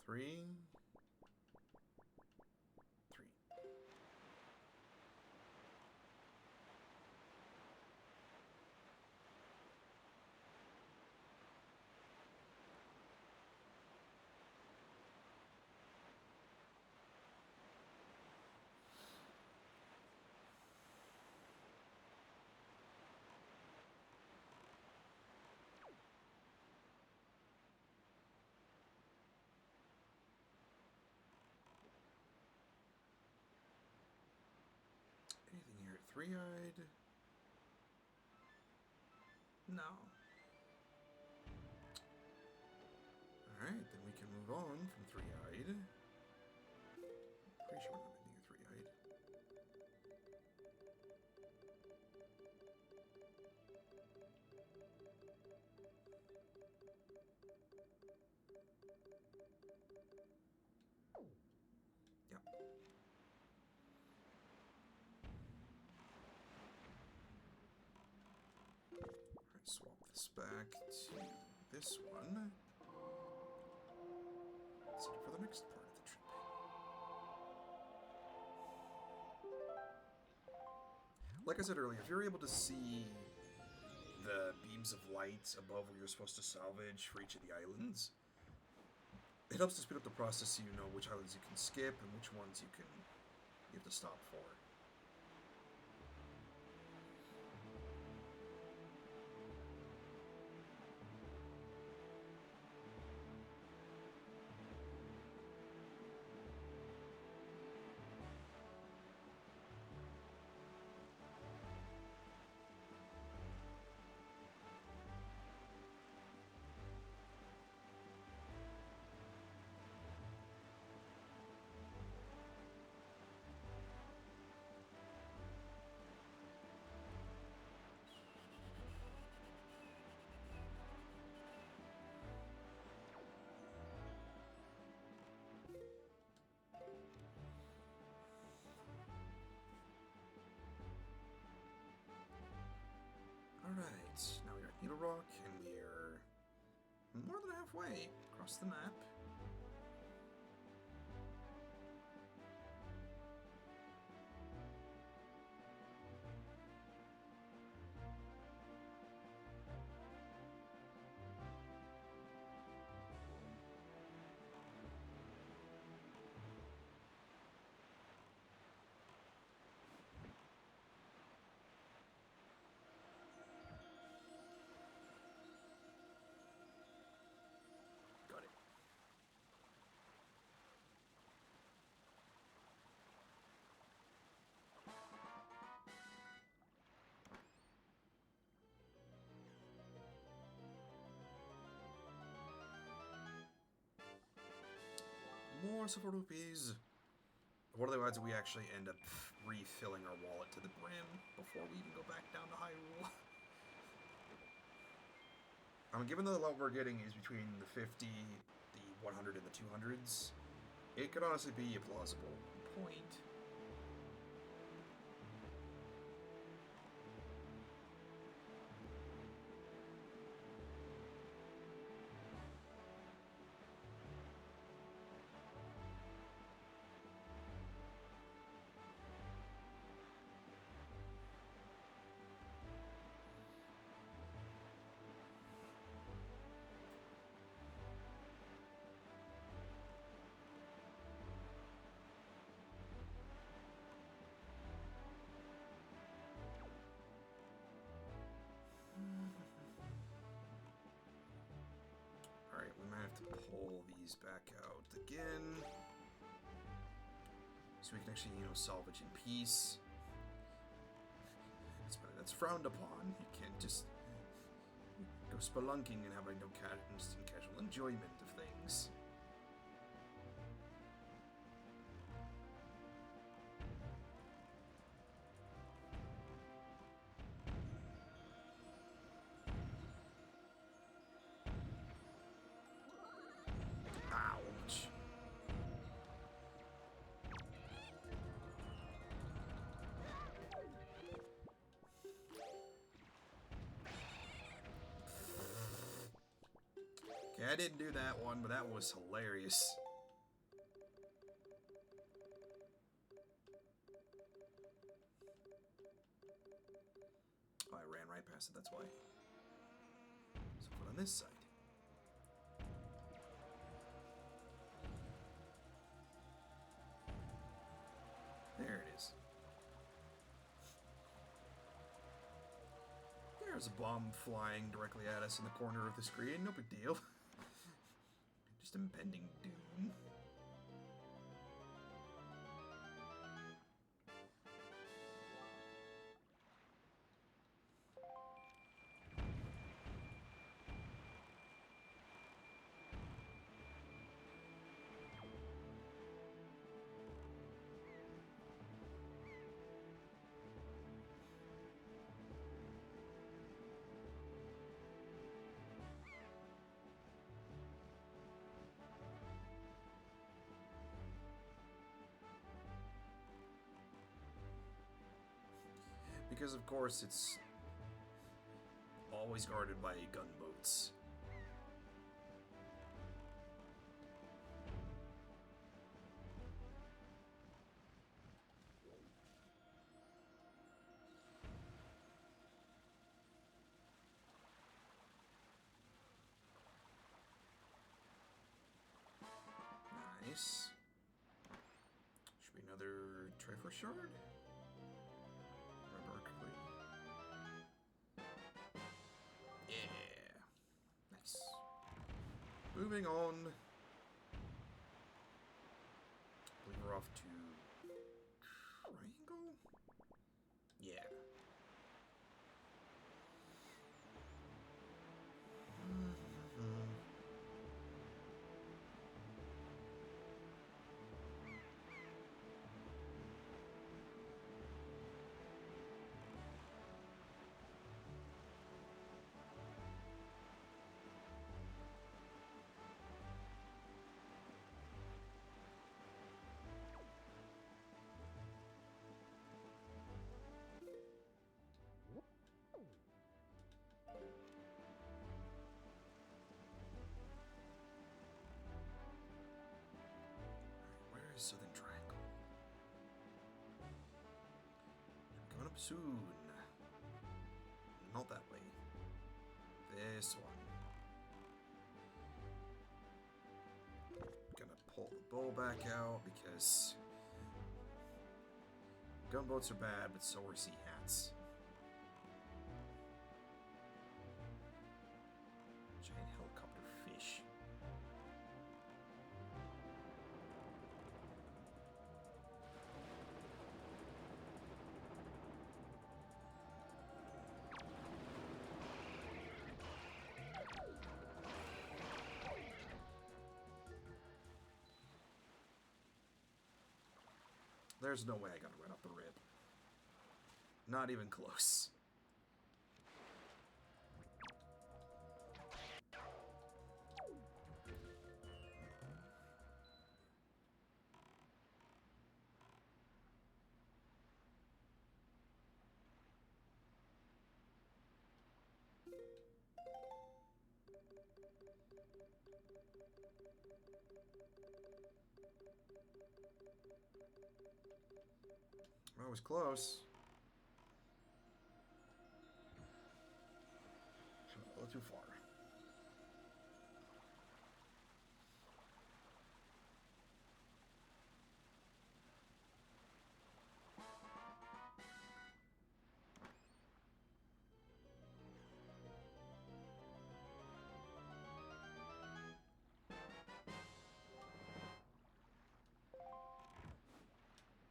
3? 3. Anything here at three-eyed? No. Alright, then we can move on from three-eyed. Pretty sure we're not anything at three-eyed. Yeah. Alright, swap this back to this one. Set it for the next part of the trip. Like I said earlier, if you're able to see the beams of light above where you're supposed to salvage for each of the islands, it helps to speed up the process so you know which islands you can skip and which ones you have to stop for. Alright, now we're at Needle Rock, and we're more than halfway across the map. Got it. merciful rupees. What are the odds that we actually end up refilling our wallet to the brim before we even go back down to Hyrule? Given that the level we're getting is between the 50, the 100, and the 200s, it could honestly be a plausible point. Alright, we might have to pull these back out again. So we can actually, salvage in peace. That's frowned upon. You can't just go spelunking and have no instant casual enjoyment of things. Ouch. Okay, I didn't do that one, but that was hilarious. Oh, I ran right past it, that's why. So put on this side. There it is. There's a bomb flying directly at us in the corner of the screen. No big deal. Just impending doom. Because, of course, it's always guarded by gunboats. Nice. Should be another triforce shard? Moving on. I believe we're off to Triangle? Yeah. Southern Triangle. Coming up soon. Not that way. This one. Gonna pull the bow back out because gunboats are bad, but so are sea hats. Giant helicopter fish. There's no way I got it right off the rip. Not even close. That was close. A little too far.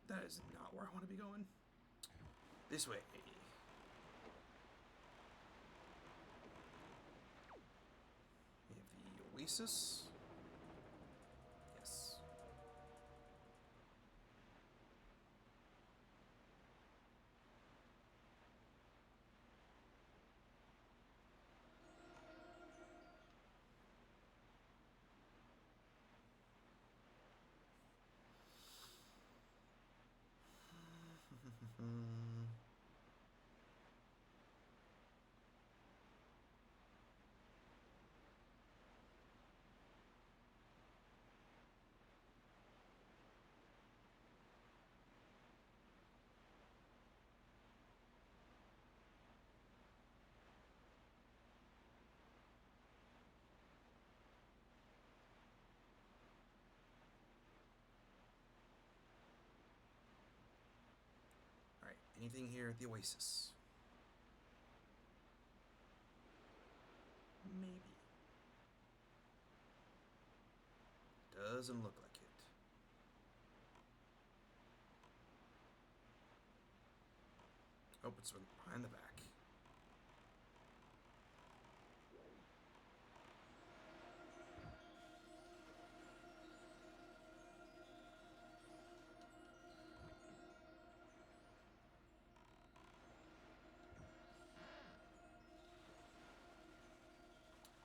That is not where I want to be going. This way. We have the Oasis. Yes. Alright, anything here at the Oasis? Maybe. Doesn't look like it. Oh, it's behind the back.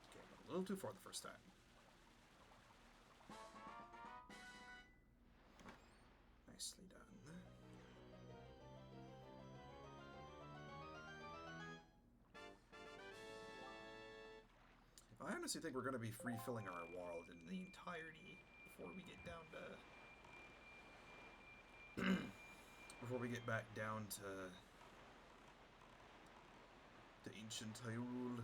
Okay, a little too far the first time. Nicely done. I honestly think we're going to be refilling our world in the entirety before we get down to... before we get back down to ancient Hyrule.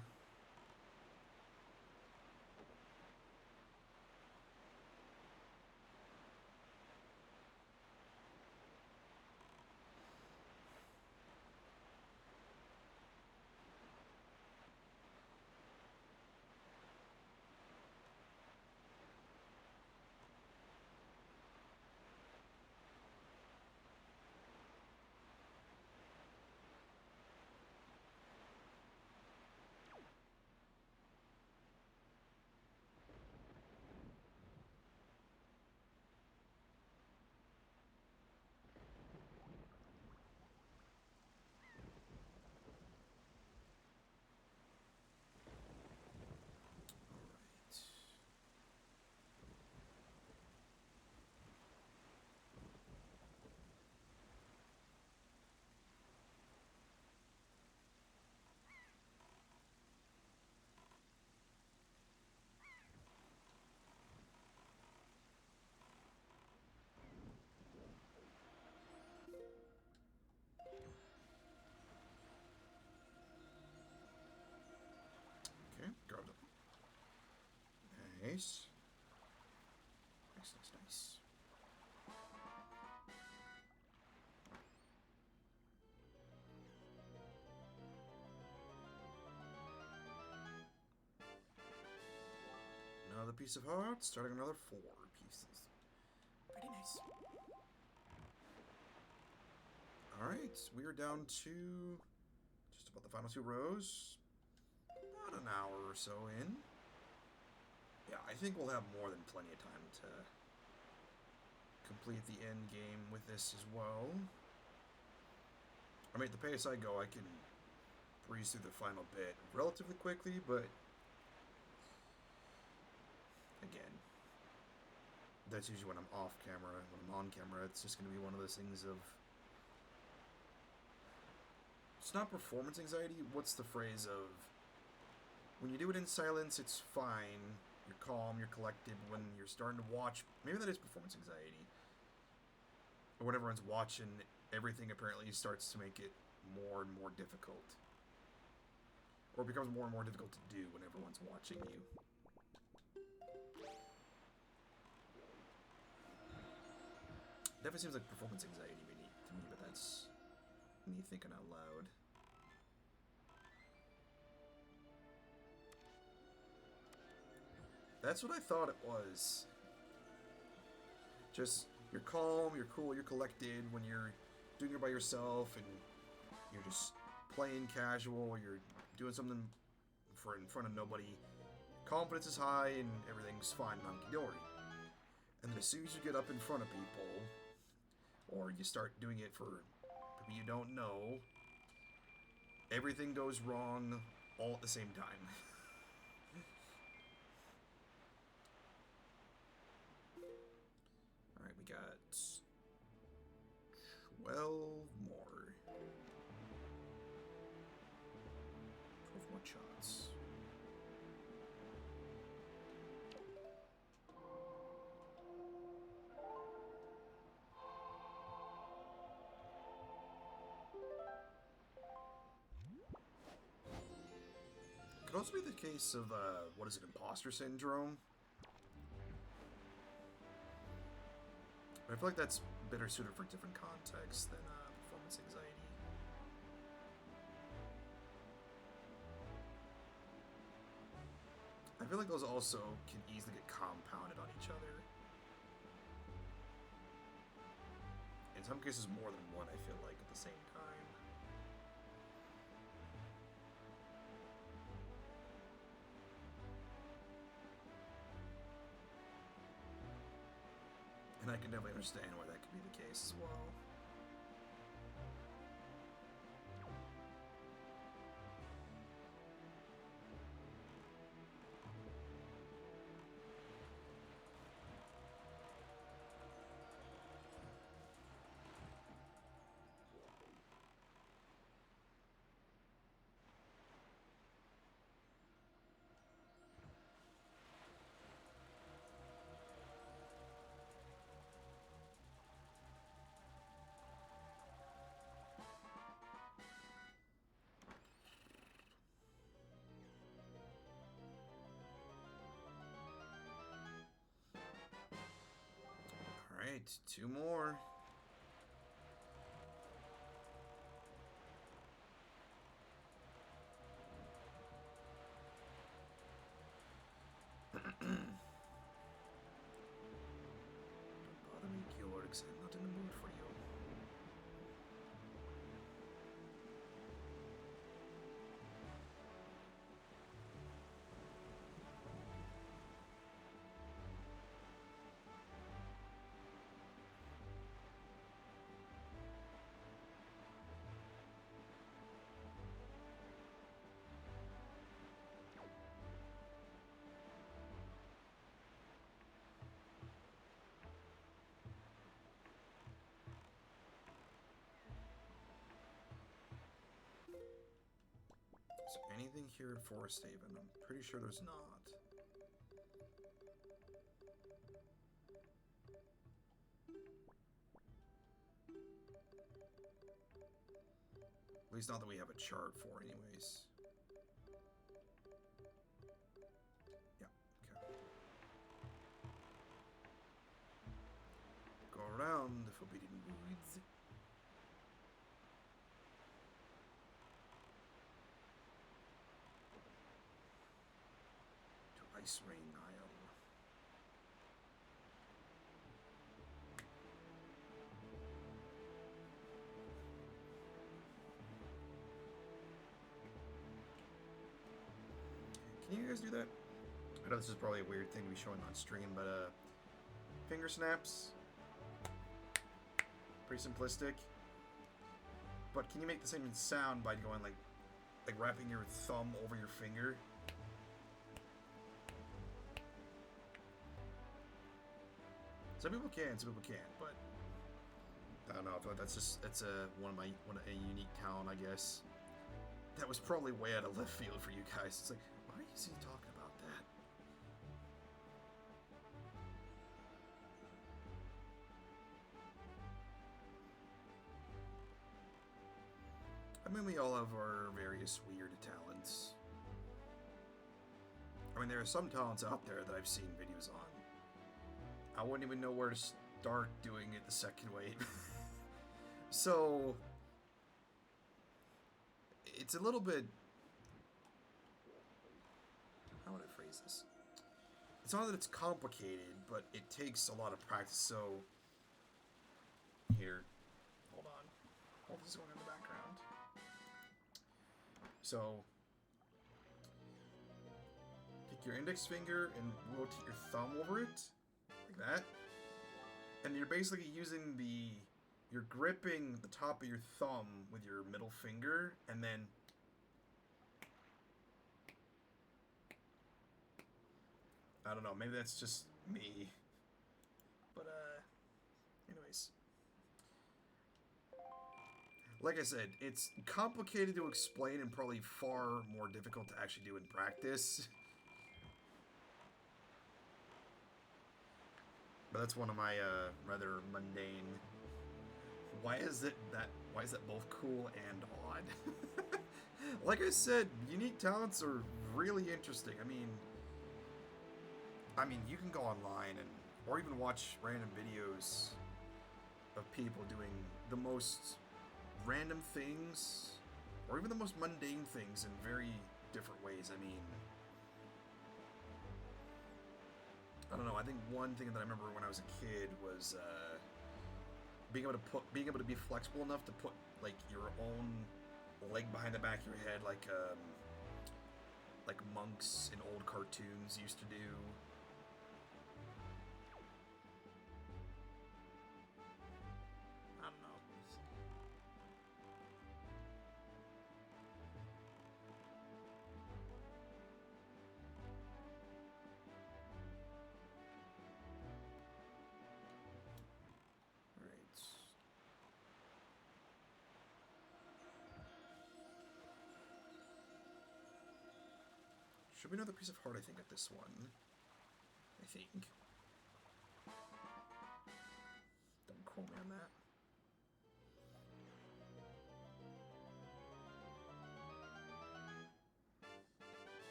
Okay, grabbed it. Nice. Nice, nice, nice. Another piece of heart, starting another 4 pieces. Pretty nice. Alright, we are down to just about the final 2 rows. About an hour or so in. Yeah, I think we'll have more than plenty of time to complete the end game with this as well. I mean, at the pace I go, I can breeze through the final bit relatively quickly, but again, that's usually when I'm off camera. When I'm on camera, it's just going to be one of those things of... It's not performance anxiety. What's the phrase of... When you do it in silence, it's fine. You're calm, you're collected. When you're starting to watch... Maybe that is performance anxiety. Or when everyone's watching, everything apparently starts to make it more and more difficult. Or it becomes more and more difficult to do when everyone's watching you. Definitely seems like performance anxiety to me, but that's me thinking out loud. That's what I thought it was. Just, you're calm, you're cool, you're collected when you're doing it by yourself and you're just playing casual, you're doing something in front of nobody. Confidence is high and everything's fine, hunky-dory. And then as soon as you get up in front of people, or you start doing it for people you don't know, everything goes wrong all at the same time. Alright, we got 12 more. 12 more shots. Could also be the case of, what is it, imposter syndrome? But I feel like that's better suited for different contexts than, performance anxiety. I feel like those also can easily get compounded on each other. In some cases more than one, I feel like, at the same time. And I can definitely understand why that could be the case as well. Alright, 2 more. Don't bother me, Georgs. I'm not in the mood for you. Is there anything here at Forest Haven? I'm pretty sure there's not. At least not that we have a chart for, anyways. Yeah, okay. Go around the Forbidden Woods. Ice Rain Isle. Can you guys do that? I know this is probably a weird thing to be showing on stream, but finger snaps. Pretty simplistic. But can you make the same sound by going like wrapping your thumb over your finger? Some people can, some people can't, but I don't know. I feel like that's a unique talent, I guess. That was probably way out of left field for you guys. It's like, why is he talking about that? I mean, we all have our various weird talents. I mean, there are some talents out there that I've seen videos on. I wouldn't even know where to start doing it the second way. So, it's a little bit... How would I phrase this? It's not that it's complicated, but it takes a lot of practice. So, here, hold on. Hold this one in the background. So, take your index finger and rotate your thumb over it, like that. And you're basically using you're gripping the top of your thumb with your middle finger, and then I don't know, maybe that's just me. But anyways. Like I said, it's complicated to explain and probably far more difficult to actually do in practice. But that's one of my rather mundane. Why is that both cool and odd? Like I said, unique talents are really interesting. I mean, you can go online or even watch random videos of people doing the most random things, or even the most mundane things in very different ways. I mean, I don't know. I think one thing that I remember when I was a kid was being able to be flexible enough to put like your own leg behind the back of your head, like monks in old cartoons used to do. I don't know. Should be another piece of heart, I think, at this one. I think. Don't quote me on that.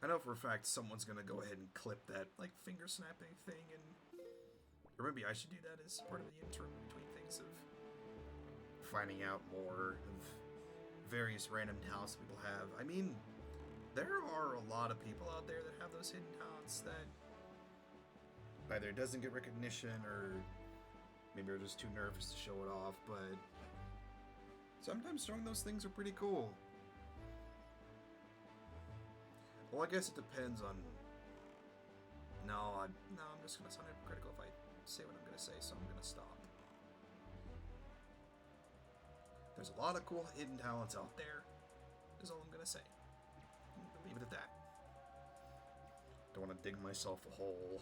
I know for a fact someone's gonna go ahead and clip that, like, finger snapping thing, and... Or maybe I should do that as part of the interim between things of finding out more of various random talents people have. I mean, there are a lot of people out there that have those hidden talents that either doesn't get recognition or maybe are just too nervous to show it off, but sometimes showing those things are pretty cool. Well, I guess it depends on... No, I'm just going to sound hypocritical if I say what I'm going to say, so I'm going to stop. There's a lot of cool hidden talents out there, is all I'm going to say. I'm going to leave it at that. Don't want to dig myself a hole.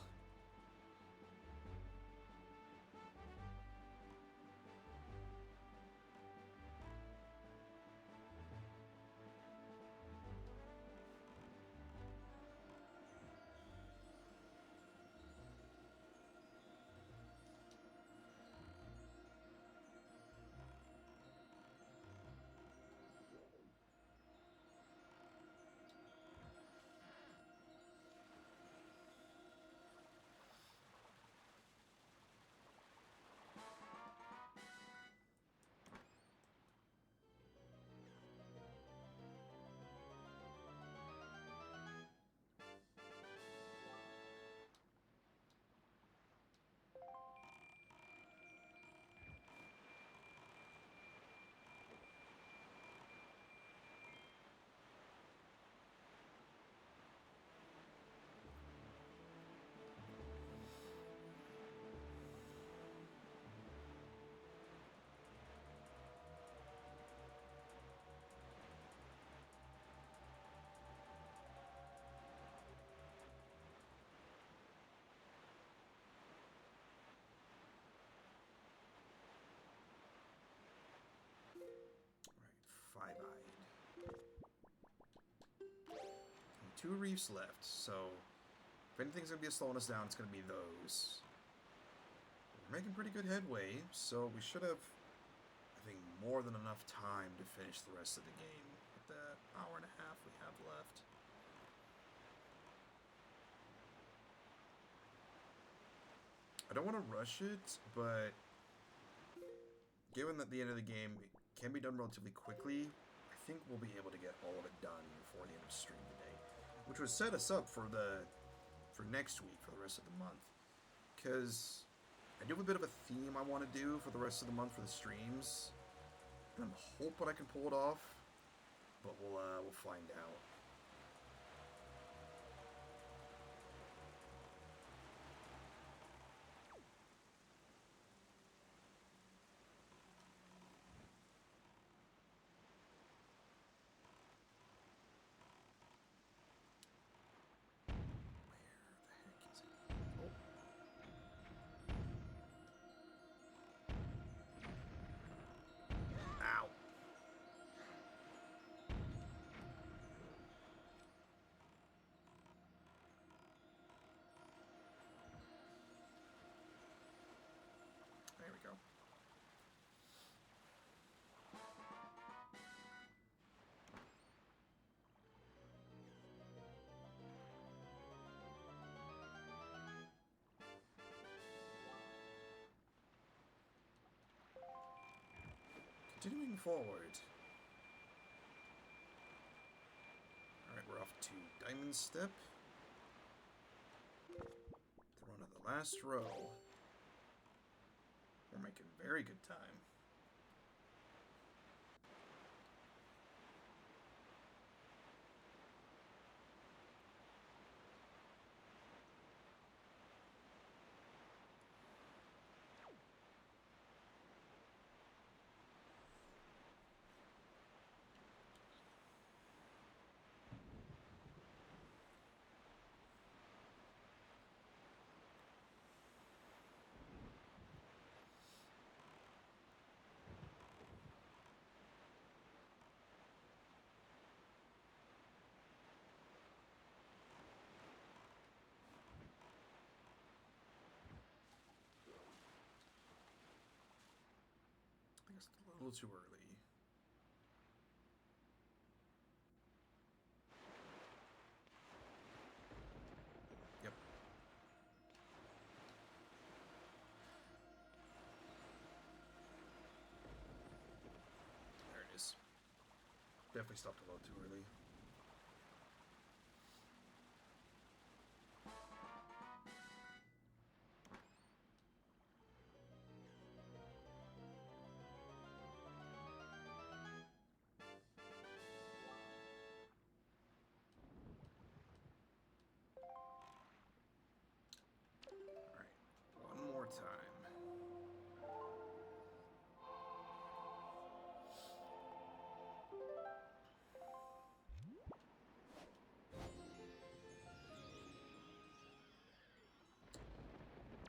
2 reefs left, so if anything's going to be slowing us down, it's going to be those. We're making pretty good headway, so we should have, I think, more than enough time to finish the rest of the game with the hour and a half we have left. I don't want to rush it, but given that the end of the game can be done relatively quickly, I think we'll be able to get all of it done before the end of stream today, which would set us up for next week, for the rest of the month. Because I do have a bit of a theme I want to do for the rest of the month for the streams, and I'm hoping I can pull it off, but we'll find out. There we go. Continuing forward. Alright, we're off to Diamond Step. Throne of the last row. We're making very good time. I guess it's a little too early. Yep. There it is. Definitely stopped a little too early. One more time.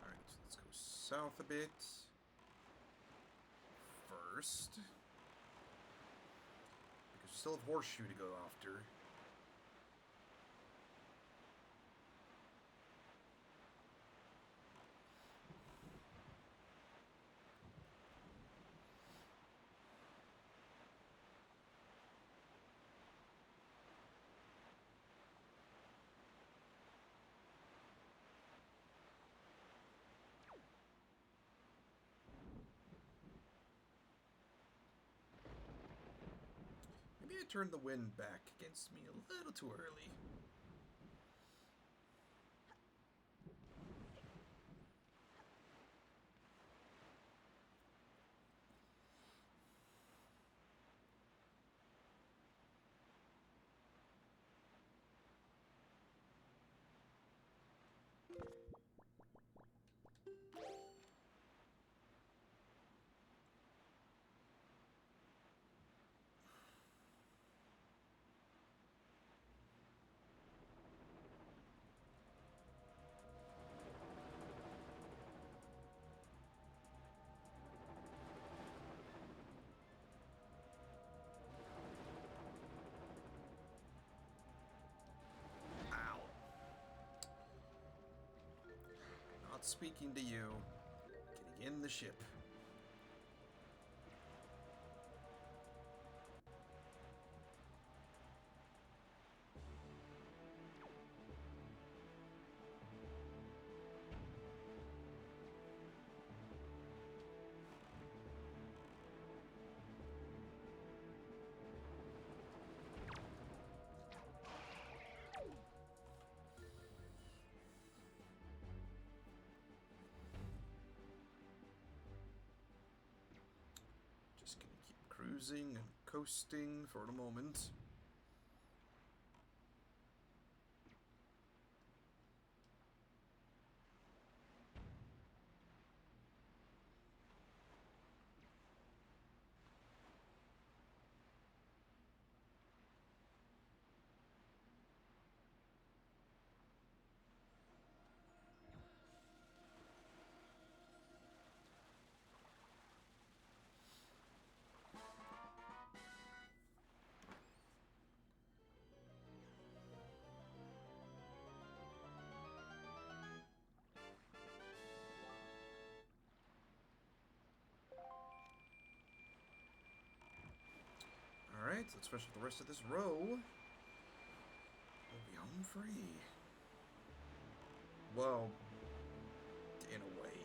Alright, so let's go south a bit first. Because we still have Horseshoe to go after. Maybe I turned the wind back against me a little too early. not speaking to you. Getting in the ship. Just gonna keep cruising and coasting for the moment. Alright, let's finish up the rest of this row. We'll be home free. Well, in a way.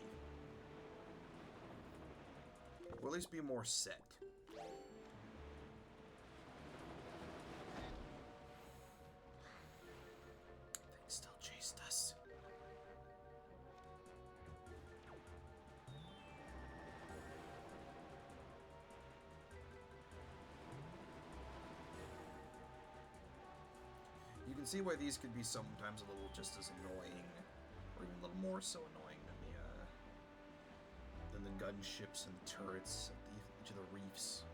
We'll at least be more set. Things still chased us. You can see why these could be sometimes a little just as annoying, or even a little more so annoying than the gunships and the turrets at each of the reefs.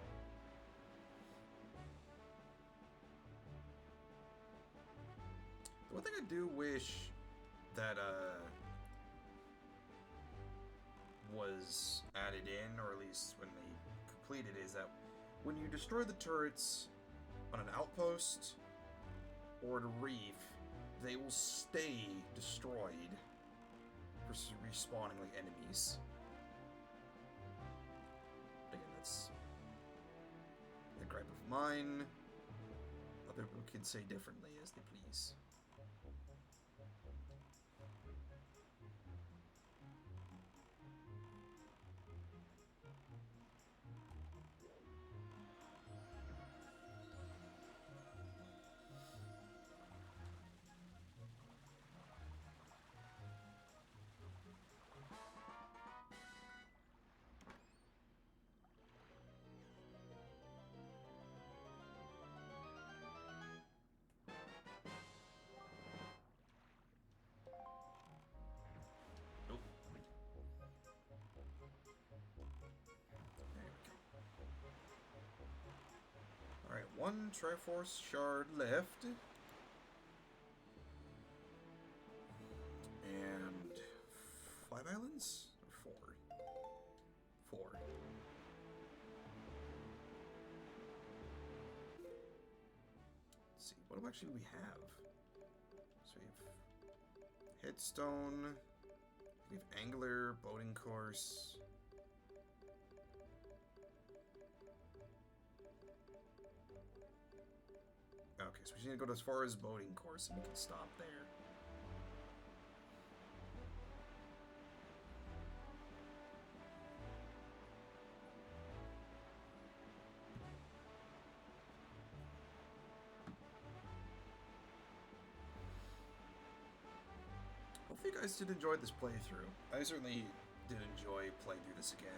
The one thing I do wish that was added in, or at least when they completed, is that when you destroy the turrets on an outpost or at a reef, they will stay destroyed versus respawning like enemies. Again, that's a gripe of mine. Other people can say differently as they please. Alright, one triforce shard left. And 5 islands? Or 4? 4. Let's see, what do actually we have? So we have headstone, we have angler, boating course. Okay, so we just need to go as far as boating course and we can stop there. Hopefully you guys did enjoy this playthrough. I certainly did enjoy playing through this again.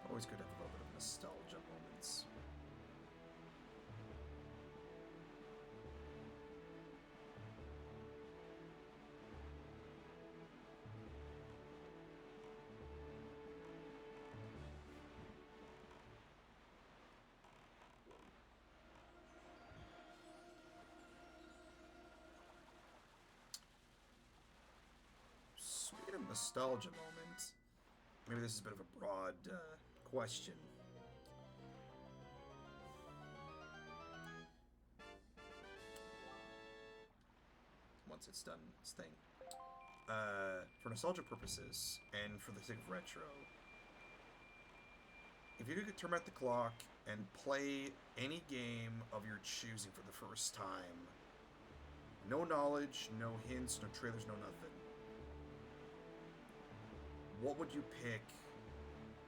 Always good to have a little bit of nostalgia moments. Speaking of nostalgia moment. Maybe this is a bit of a broad question. Once it's done its thing. For nostalgia purposes, and for the sake of retro, if you could turn back the clock and play any game of your choosing for the first time, no knowledge, no hints, no trailers, no nothing, what would you pick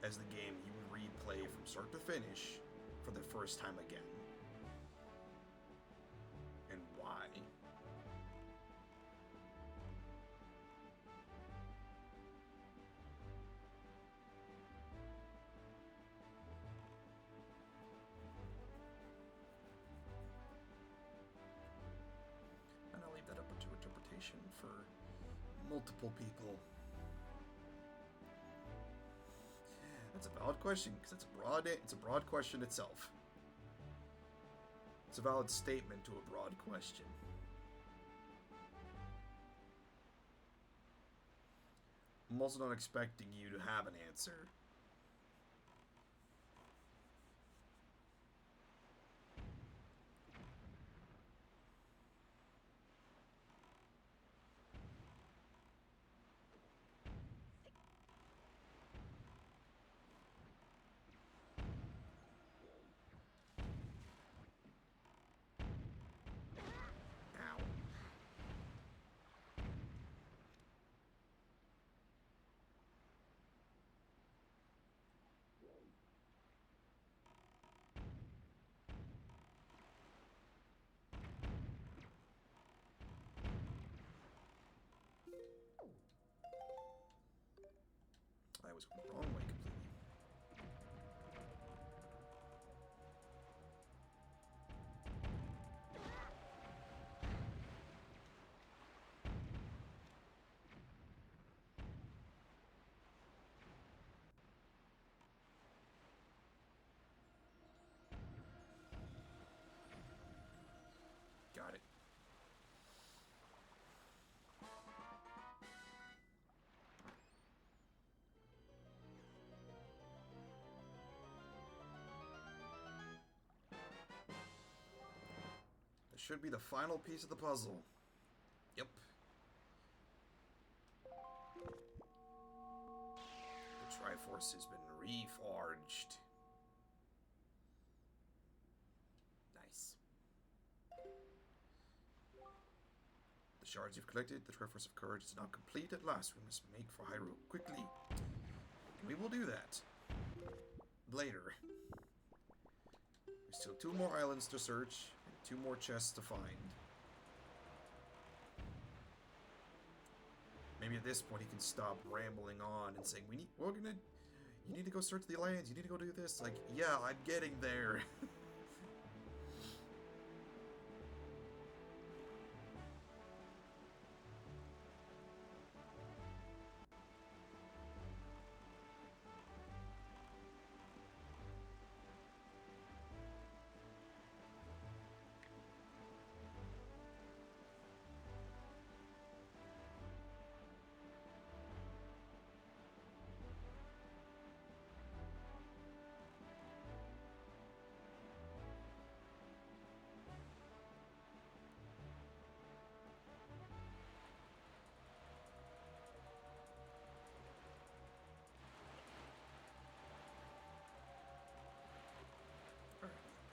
as the game you would replay from start to finish for the first time again? And why? And I'll leave that up to interpretation for multiple people. That's a valid question, because it's a broad question itself. It's a valid statement to a broad question. I'm also not expecting you to have an answer. I was going the wrong way completely. Got it. This should be the final piece of the puzzle. Yep. The triforce has been reforged. Nice. The shards you've collected, the triforce of courage is now complete at last. We must make for Hyrule quickly. We will do that. Later. There's still 2 more islands to search, and 2 more chests to find. Maybe at this point he can stop rambling on and saying, you need to go search the lands, you need to go do this. Like, yeah, I'm getting there.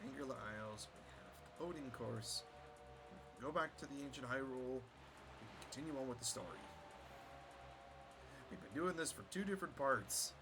Angular Isles, we have the boating course. We go back to the ancient Hyrule. We can continue on with the story. We've been doing this for 2 different parts.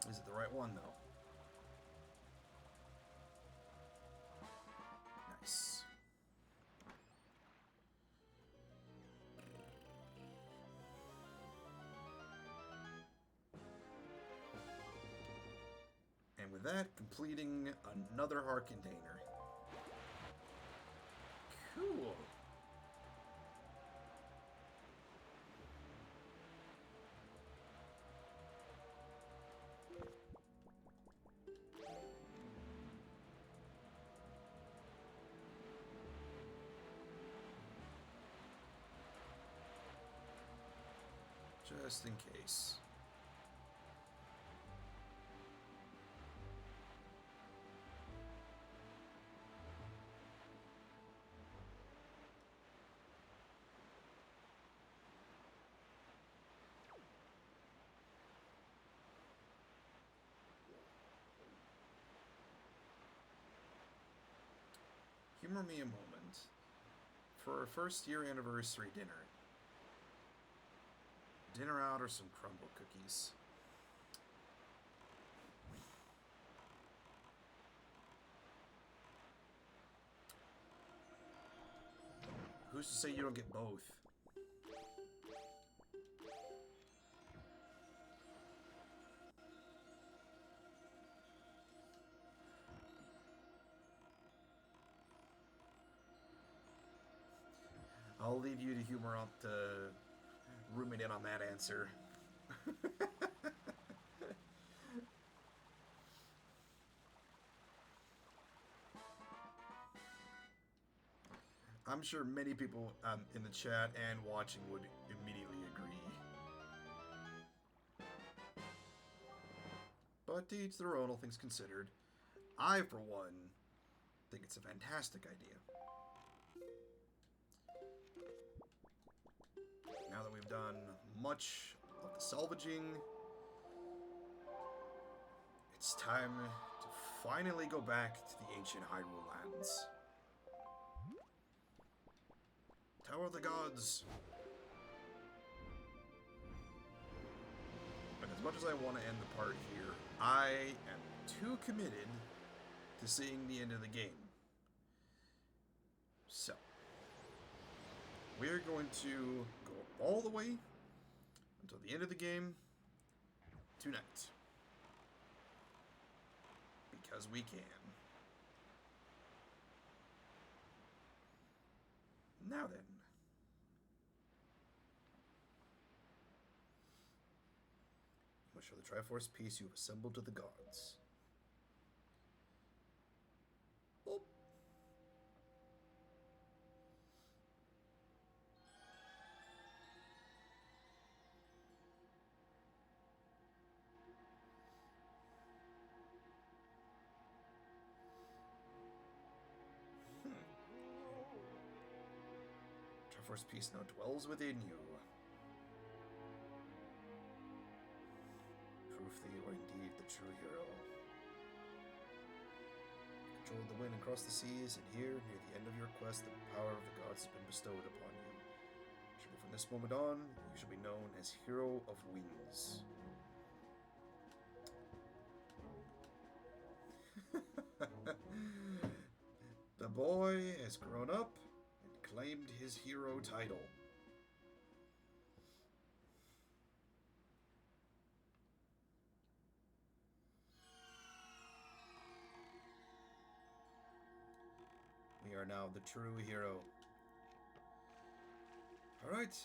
Is it the right one, though? Nice. And with that, completing another heart container. Cool. Just in case. Humor me a moment. For our first year anniversary dinner. Dinner out or some crumble cookies? Who's to say you don't get both? I'll leave you to humor up to ruminate on that answer. I'm sure many people in the chat and watching would immediately agree. But to each their own, all things considered. I, for one, think it's a fantastic idea. Now that we've done much of the salvaging, it's time to finally go back to the ancient Hyrule lands. Tower of the Gods. And as much as I want to end the part here, I am too committed to seeing the end of the game. So, we're going to go all the way until the end of the game tonight. Because we can. Now then. I'm going to show the triforce piece you've assembled to the gods. Oh. Triforce piece now dwells within you. Proof that you are indeed the true hero. Control the wind and cross the seas, and here, near the end of your quest, the power of the gods has been bestowed upon you. Surely from this moment on, you shall be known as Hero of Wings. The boy has grown up and claimed his hero title. We are now the true hero. Alright.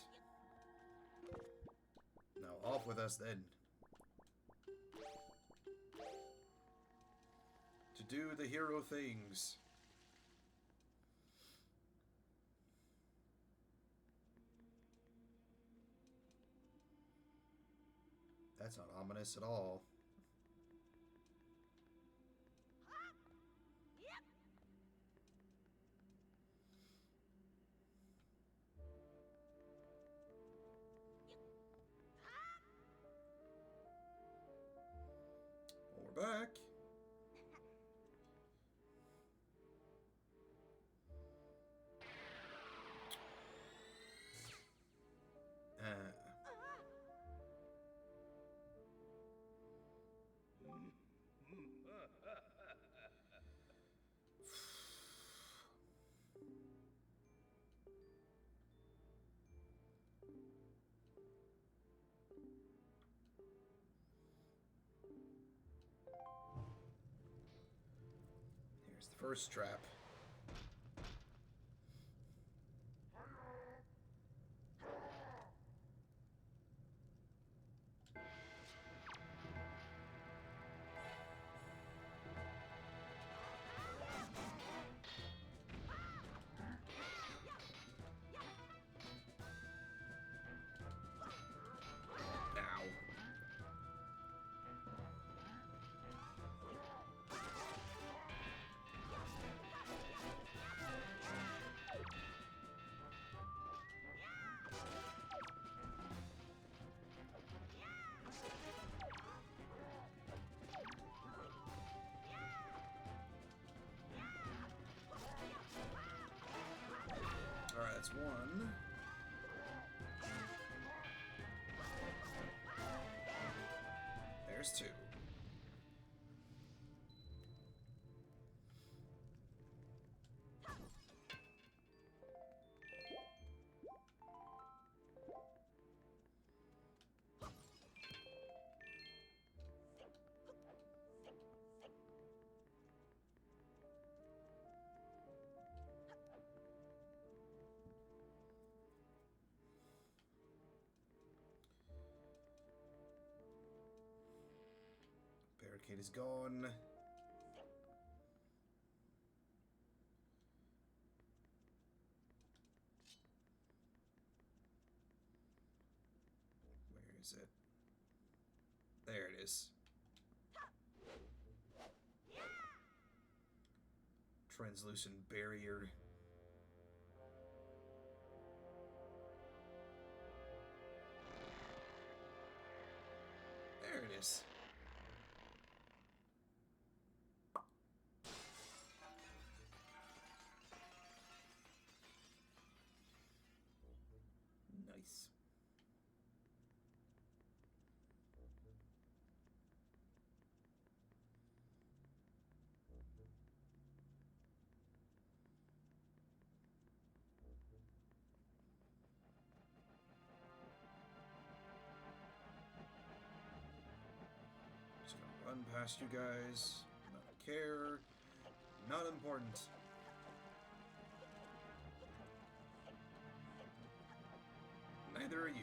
Now off with us then. To do the hero things. That's not ominous at all. We're back. Here's the first trap. There's two. Barricade is gone. Where is it? There it is. Translucent barrier. There it is. Nice. Just gonna run past you guys. Not care. Not important. Neither are you.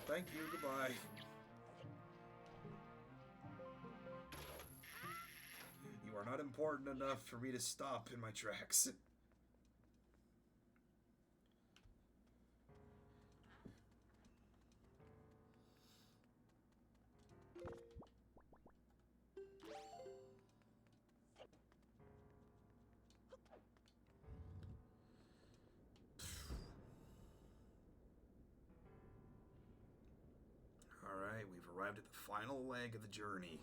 Thank you, goodbye. You are not important enough for me to stop in my tracks. Alright, we've arrived at the final leg of the journey.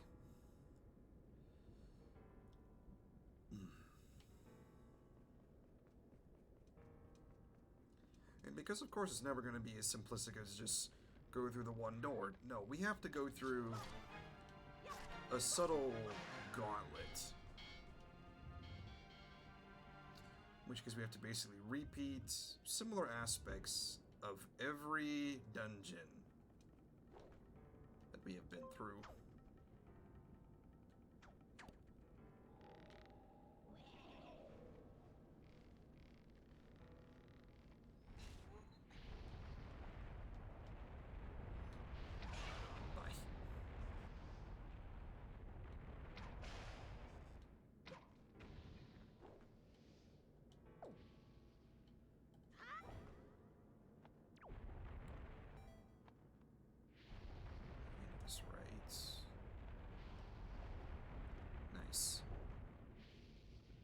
And because, of course, it's never going to be as simplistic as just go through the one door. No, we have to go through a subtle gauntlet. In which case we have to basically repeat similar aspects of every dungeon that we have been through. Nice.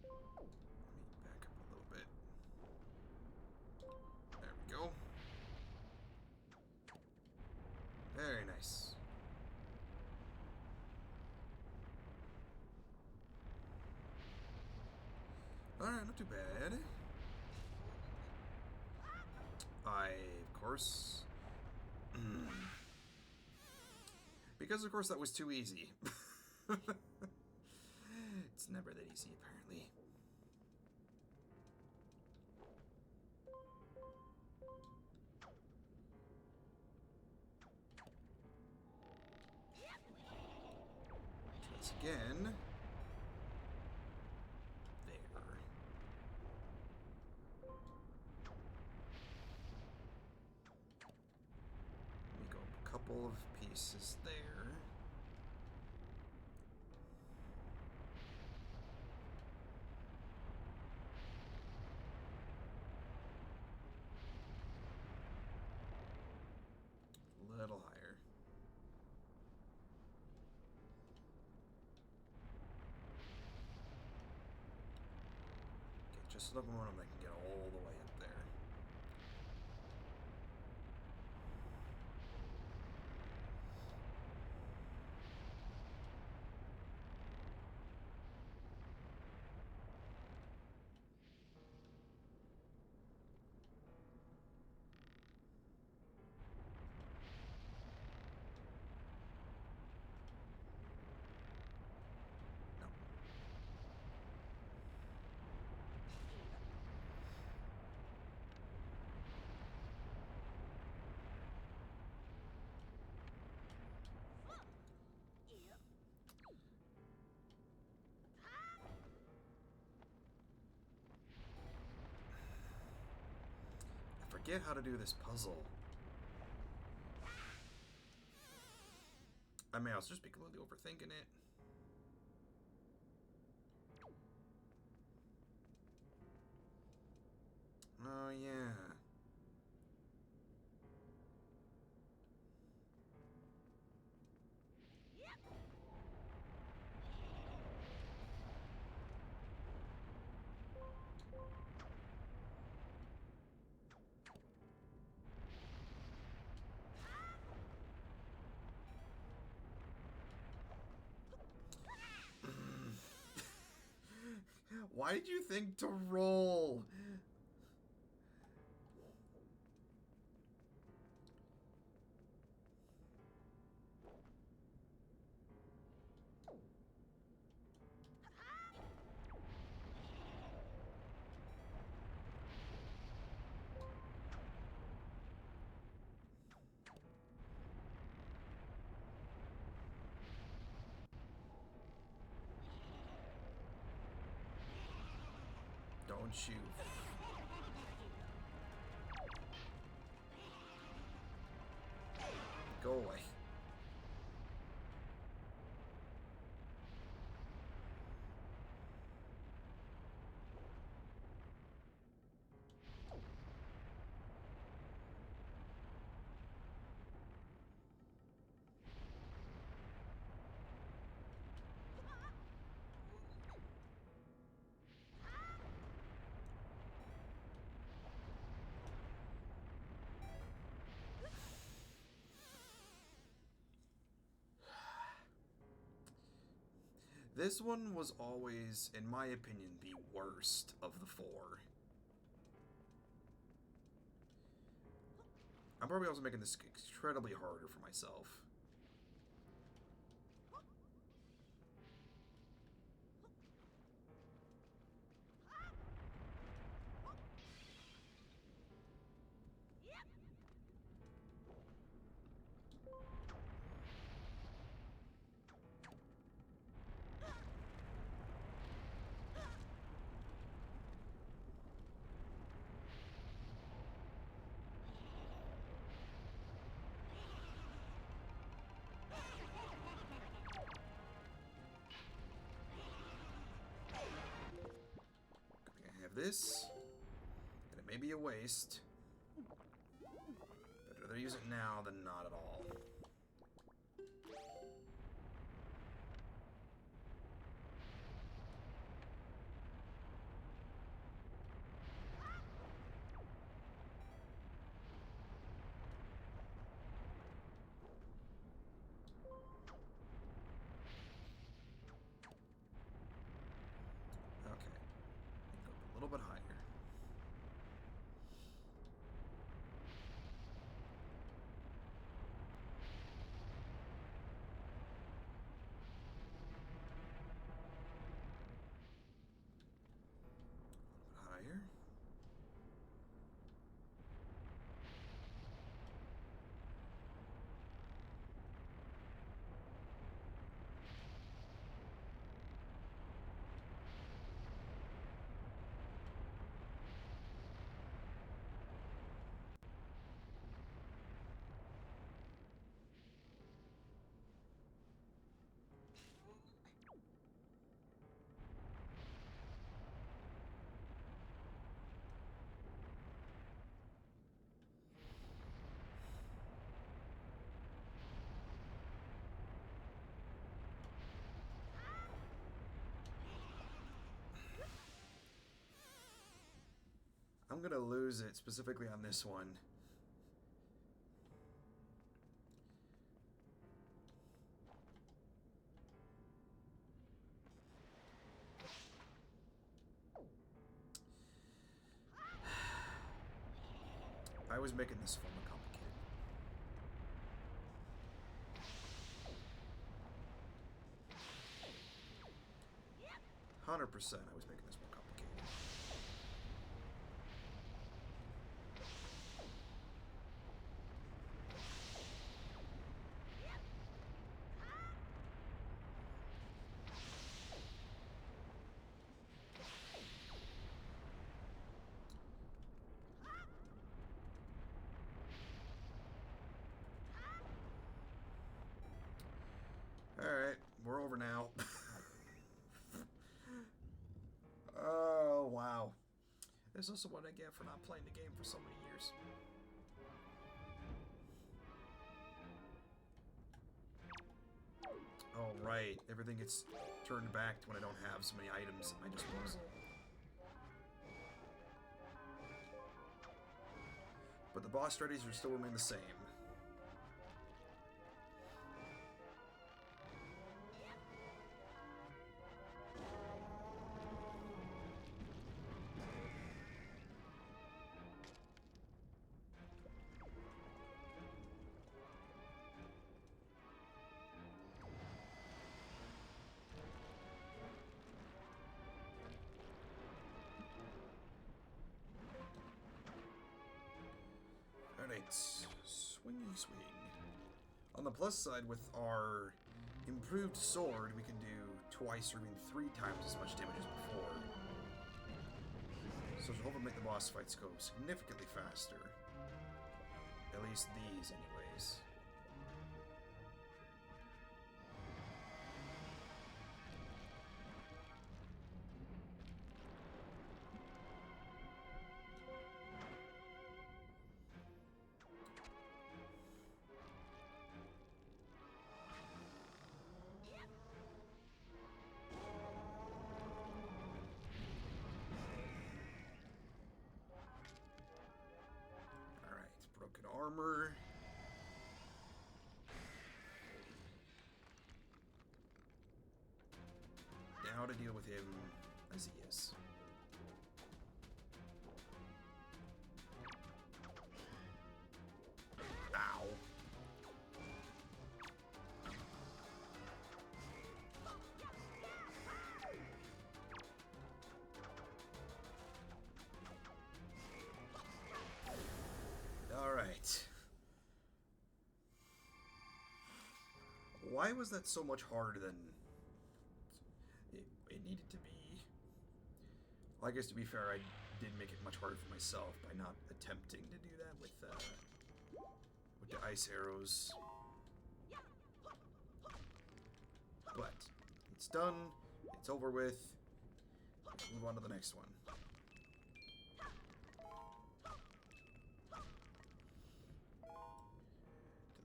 Let me back up a little bit. There we go. Very nice. Alright, not too bad. Of course... Because, of course, that was too easy. It's never that easy, apparently. Once again. There. We go a couple of pieces there. A little higher. Okay, just enough momentum that I can get all the way up there. get how to do this puzzle. I may also just be completely overthinking it. Oh, yeah. Why did you think to roll? Don't you? Go away. This one was always, in my opinion, the worst of the four. I'm probably also making this incredibly harder for myself. This, and it may be a waste, but I'd rather use it now than not at all. A little bit higher. Higher. I'm gonna lose it specifically on this one. I was making this far more complicated. 100% I was making this more complicated. This is also what I get for not playing the game for so many years. Oh, right. Everything gets turned back when I don't have so many items at my disposal. But the boss strategies will still remain the same. Alright, swingy swing. On the plus side, with our improved sword, we can do twice or even 3 times as much damage as before. So to hopefully make the boss fights go significantly faster. At least these, anyways. Armor. Now to deal with him as he is. Ow. Alright. Why was that so much harder than it needed to be? Well, I guess to be fair, I did make it much harder for myself by not attempting to do that with the ice arrows. But it's done. It's over with. Let's move on to the next one.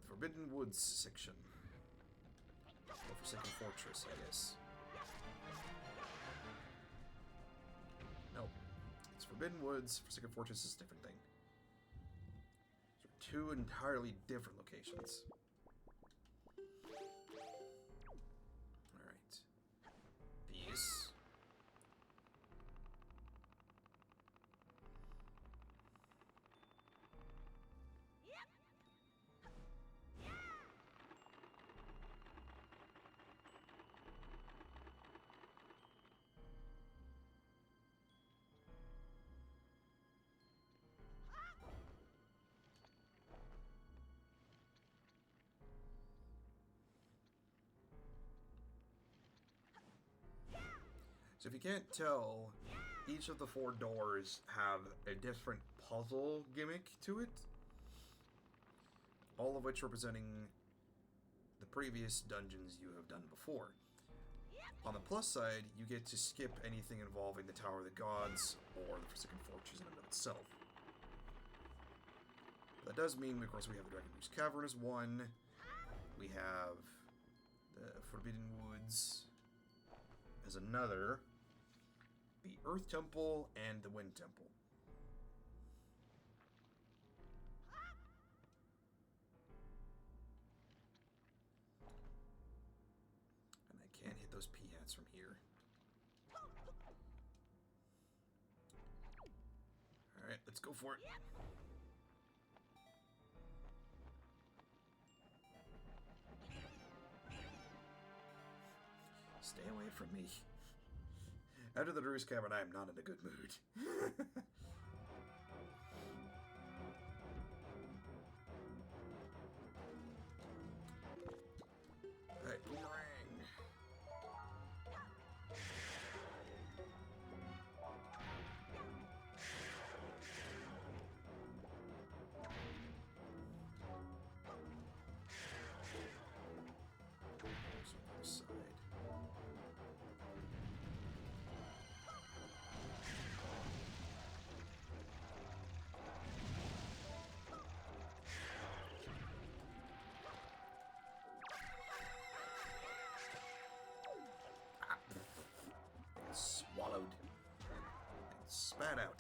Forbidden Woods section. Or Forsaken Fortress, I guess. Nope. It's Forbidden Woods. Forsaken Fortress is a different thing. So 2 entirely different locations. Alright. These. So if you can't tell, each of the 4 doors have a different puzzle gimmick to it. All of which representing the previous dungeons you have done before. On the plus side, you get to skip anything involving the Tower of the Gods or the Forsaken Fortress in and of itself. That does mean, of course, we have the Dragon Goose Cavern as one. We have the Forbidden Woods as another. The Earth Temple and the Wind Temple. And I can't hit those P-hats from here. Alright, let's go for it. Stay away from me. After the Drew's Cavern, I am not in a good mood. Alright, boomerang. spat out.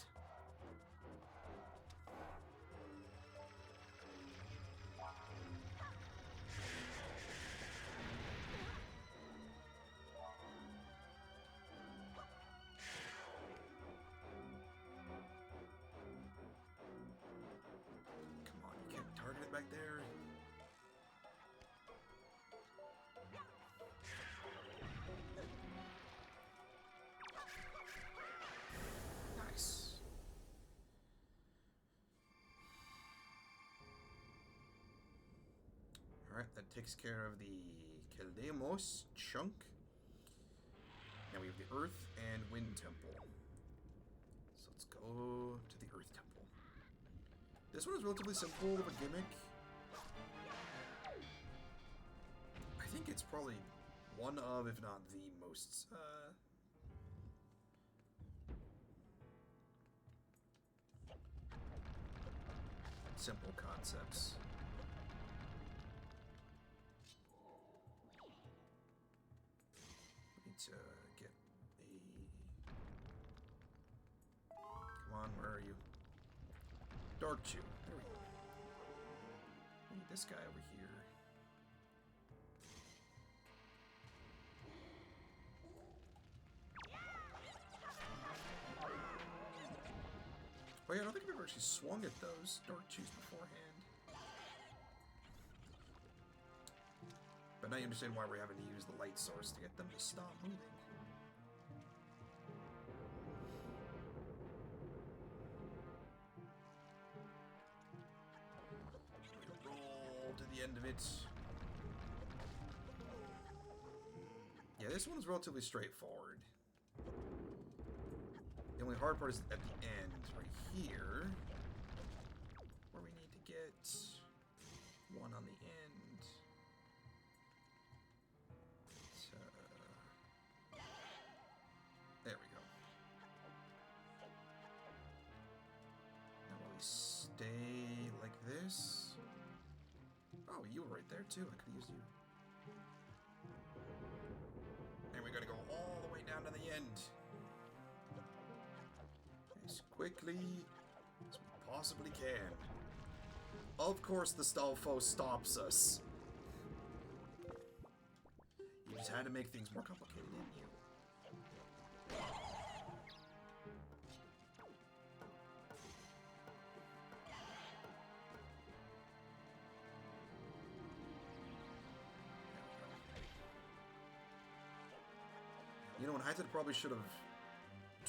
Come on, you can't target it back there. Nice. Alright, that takes care of the Keldemos chunk. Now we have the Earth and Wind Temple. So let's go to the Earth Temple. This one is relatively simple of a gimmick. I think it's probably one of, if not the most, simple concepts. We need to get a... Come on, where are you? Dark Chew. There we go. We need this guy over here. Oh yeah, I don't think I've ever actually swung at those Dark Chews beforehand. But now you understand why we're having to use the light source to get them to stop moving. Roll to the end of it. Yeah, this one's relatively straightforward. The only hard part is at the end, right here, where we need to get one on the end. So, there we go. Now will we stay like this? Oh, you were right there too. I could have used you. And we gotta go all the way down to the end. As quickly as we possibly can. Of course the Stalfo stops us. You just had to make things more complicated, didn't you? You know, and I probably should have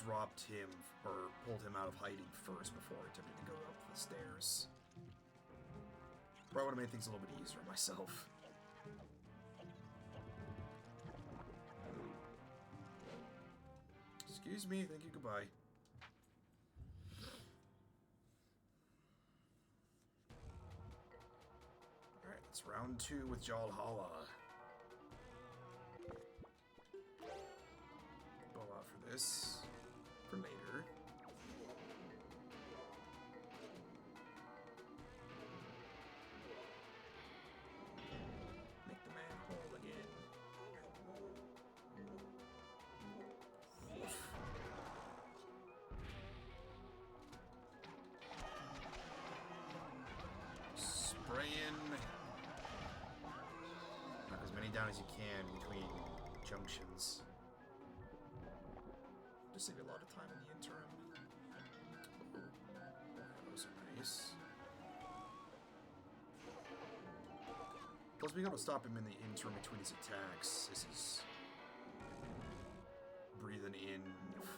dropped him or pulled him out of hiding first before attempting to go up the stairs. Probably would have made things a little bit easier on myself. Excuse me, thank you, goodbye. Alright, it's round 2 with Jalhala. Bow out for this. For later. Make the man whole again. Oof. Spraying. Knock as many down as you can between junctions. Just save a lot of time in the interim. Ooh, those are nice. Plus, being able to stop him in the interim between his attacks. This is breathing in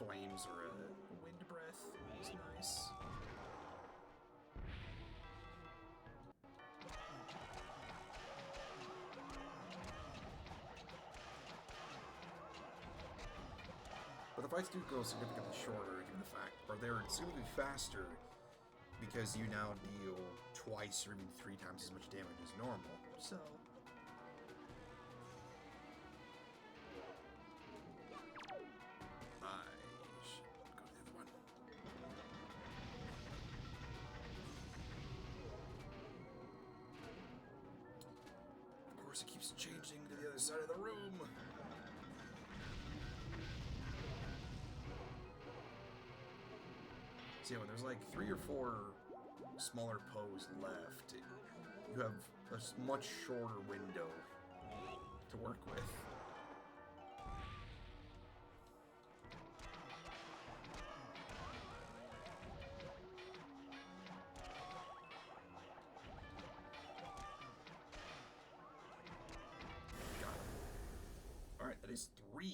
flames or a wind breath is nice. But the fights do go significantly shorter, given the fact, or they're significantly faster, because you now deal twice or even 3 times as much damage as normal. So, I should go to the other one. Of course, it keeps changing to the other side of the room. So yeah, when there's like 3 or 4 smaller Poes left, you have a much shorter window to work with. Got it. Alright, that is 3.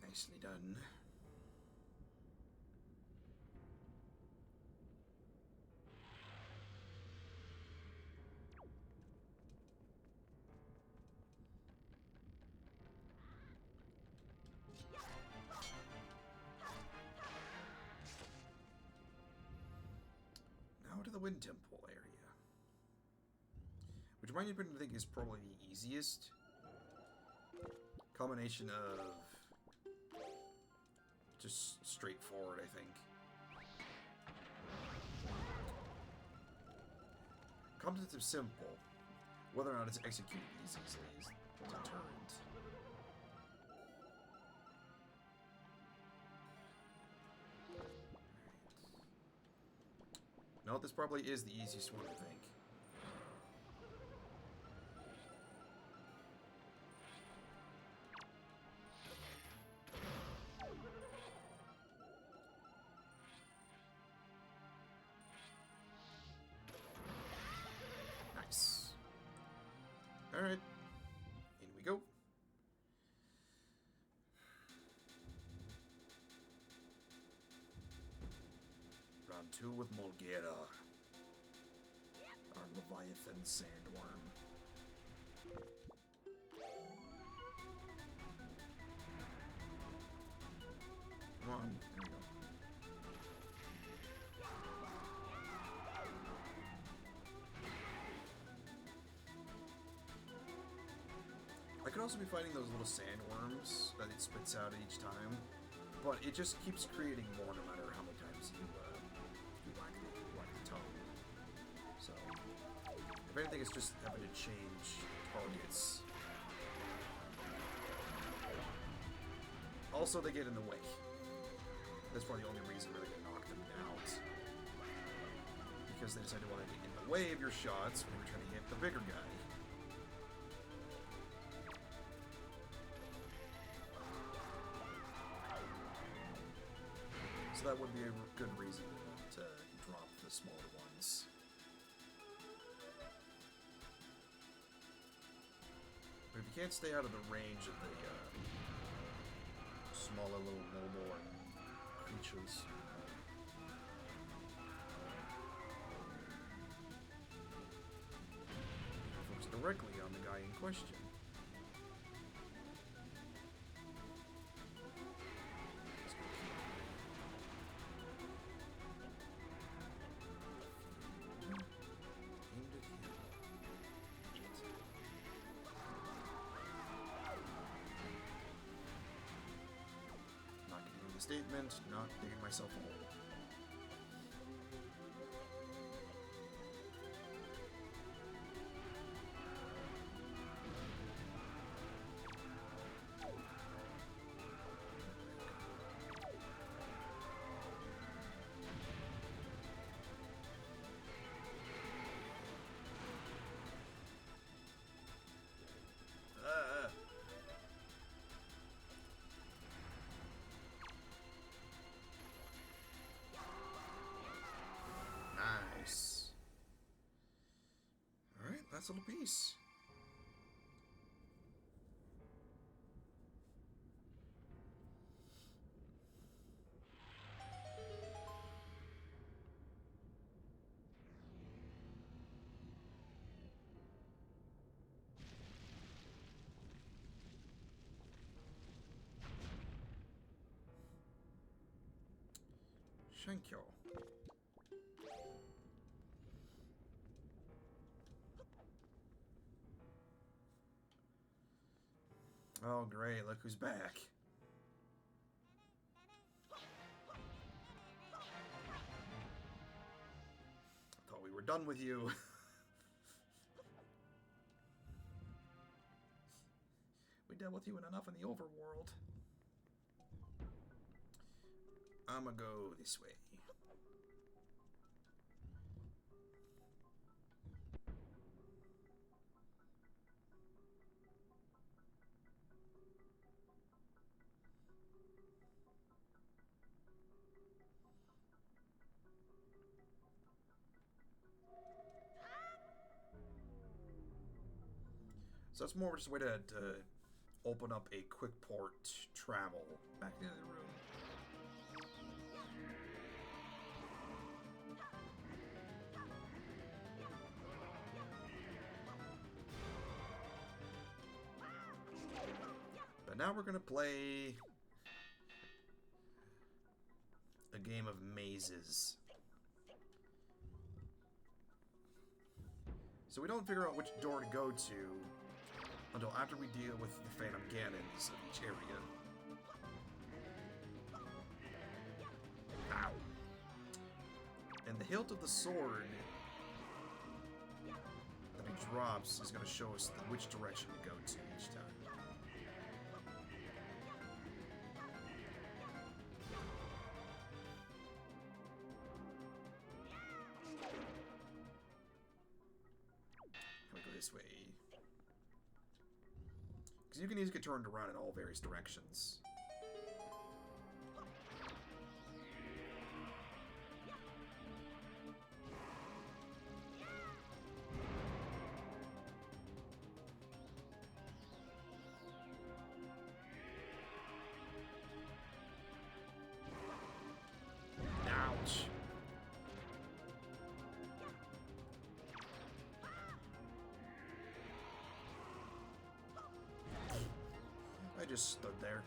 Nicely done. Now to the Wind Temple area, which my opinion I think is probably the easiest combination of just straightforward, I think. Concepts are simple. Whether or not it's executed as easily is determined. No, this probably is the easiest one, I think. Nice. Alright. In we go. Round 2 with Mulgera, our Leviathan Sandworm. Come on, there we go. I could also be fighting those little sandworms that it spits out each time, but it just keeps creating more no matter how many times you whack the tongue. So, if anything, it's just having to change targets. Also, they get in the way. That's probably the only reason really to knock them out. Because they decide to want to get in the way of your shots when you're trying to hit the bigger guy. So that would be a good reason to drop the smaller ones. But if you can't stay out of the range of the smaller little mobile creatures, focus directly on the guy in question. Statement, not digging myself a hole. Nice. Alright, that's a little piece. Shankyo. Oh, great. Look who's back. I thought we were done with you. We dealt with you enough in the overworld. I'ma go this way. So that's more just a way to open up a quick port travel back into the room. But now we're gonna play a game of mazes. So we don't figure out which door to go to until after we deal with the Phantom Ganons of each area. Ow. And the hilt of the sword that he drops is going to show us which direction to go to each time. Can we go this way? Because you can easily get turned around in all various directions. Ouch. I just stood there.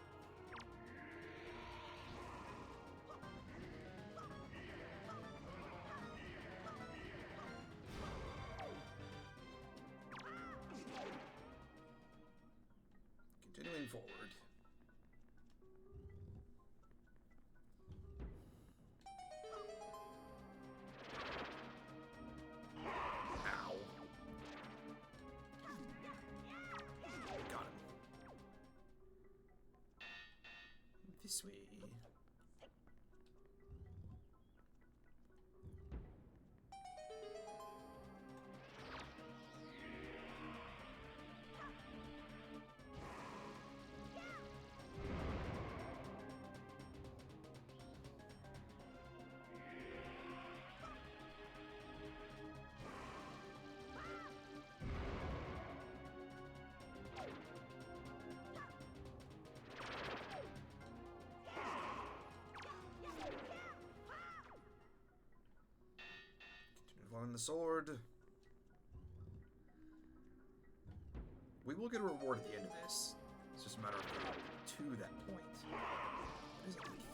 Continuing forward. Ow. Got him. This way. On the sword. We will get a reward at the end of this. It's just a matter of getting to that point. That is a key.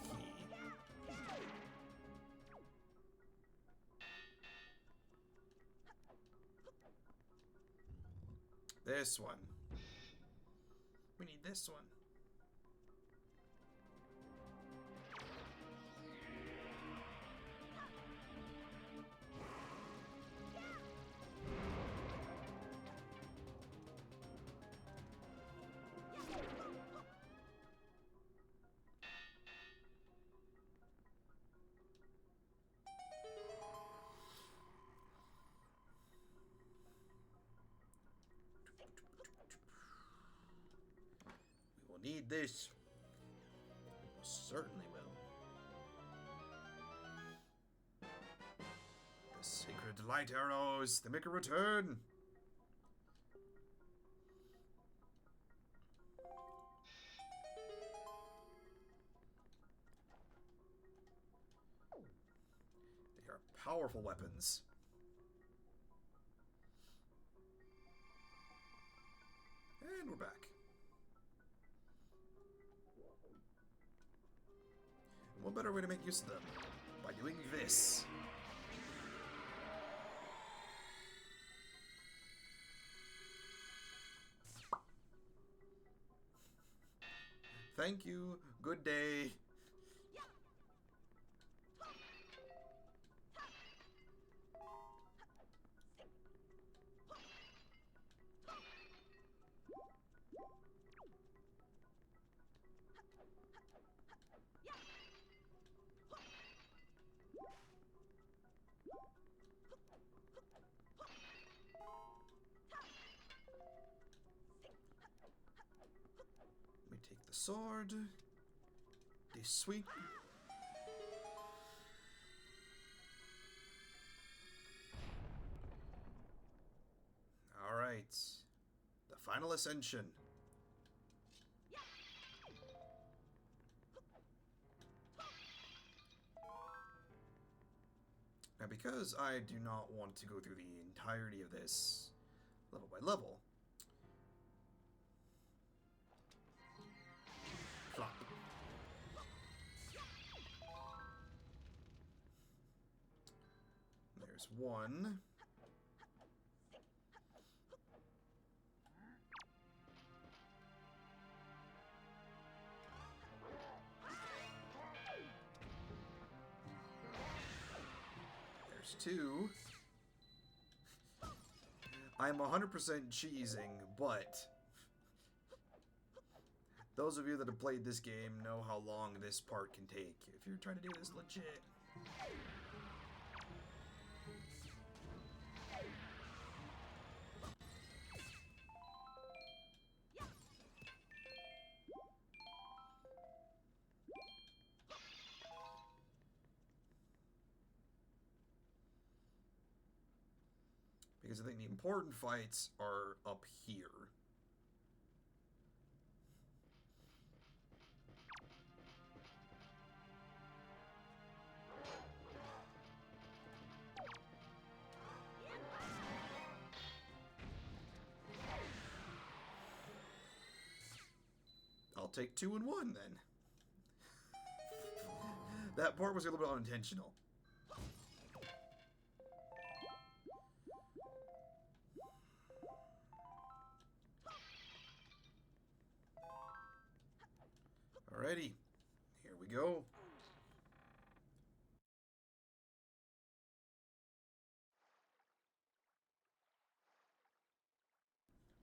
This one. We need this one. Need this. Certainly will. The sacred light arrows, they make a return. They are powerful weapons. And we're back. What better way to make use of them? By doing this. Thank you. Good day. sword. The sweet. Alright. The final ascension. Now, because I do not want to go through the entirety of this level by level, plop. There's one. Two. I'm 100% cheesing, but those of you that have played this game know how long this part can take if you're trying to do this legit. Because I think the important fights are up here. I'll take 2 and 1 then. That part was a little bit unintentional. Alrighty, here we go.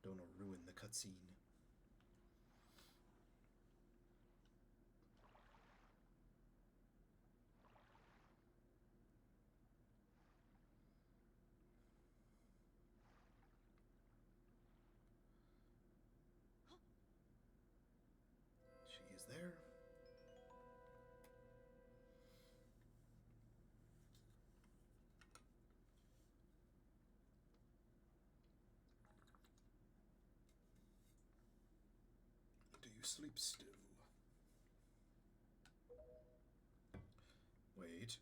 Don't want to ruin the cutscene. She is there. Do you sleep still? Wait.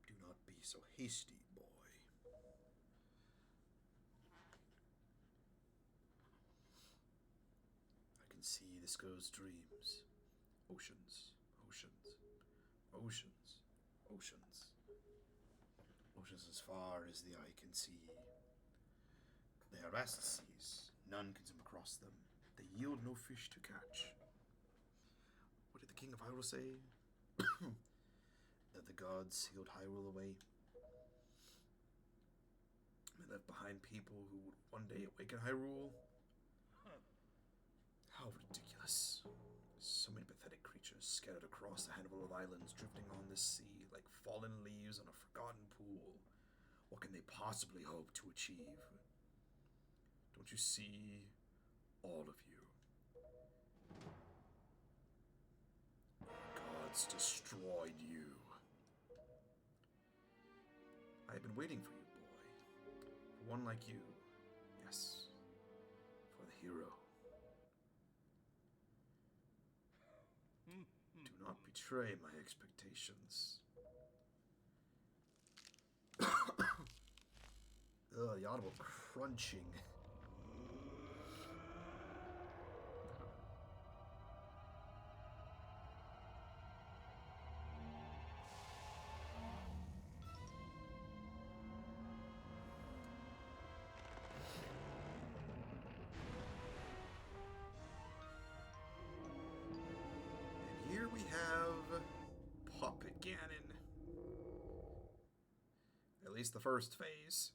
Do not be so hasty, boy. I can see this girl's dreams. Oceans, oceans, oceans, oceans. Oceans as far as the eye can see. They are vast seas. None can swim across them. They yield no fish to catch. What did the king of Hyrule say? That the gods sealed Hyrule away. They left behind people who would one day awaken Hyrule. How ridiculous. So many pathetic creatures scattered across a handful of islands, drifting on this sea like fallen leaves on a forgotten pool. What can they possibly hope to achieve? Don't you see, all of you? Gods destroyed you. I have been waiting for you, boy. For one like you. Yes. For the hero. Do not betray my expectations. Ugh, the audible crunching. And here we have Puppet Ganon. At least the first phase.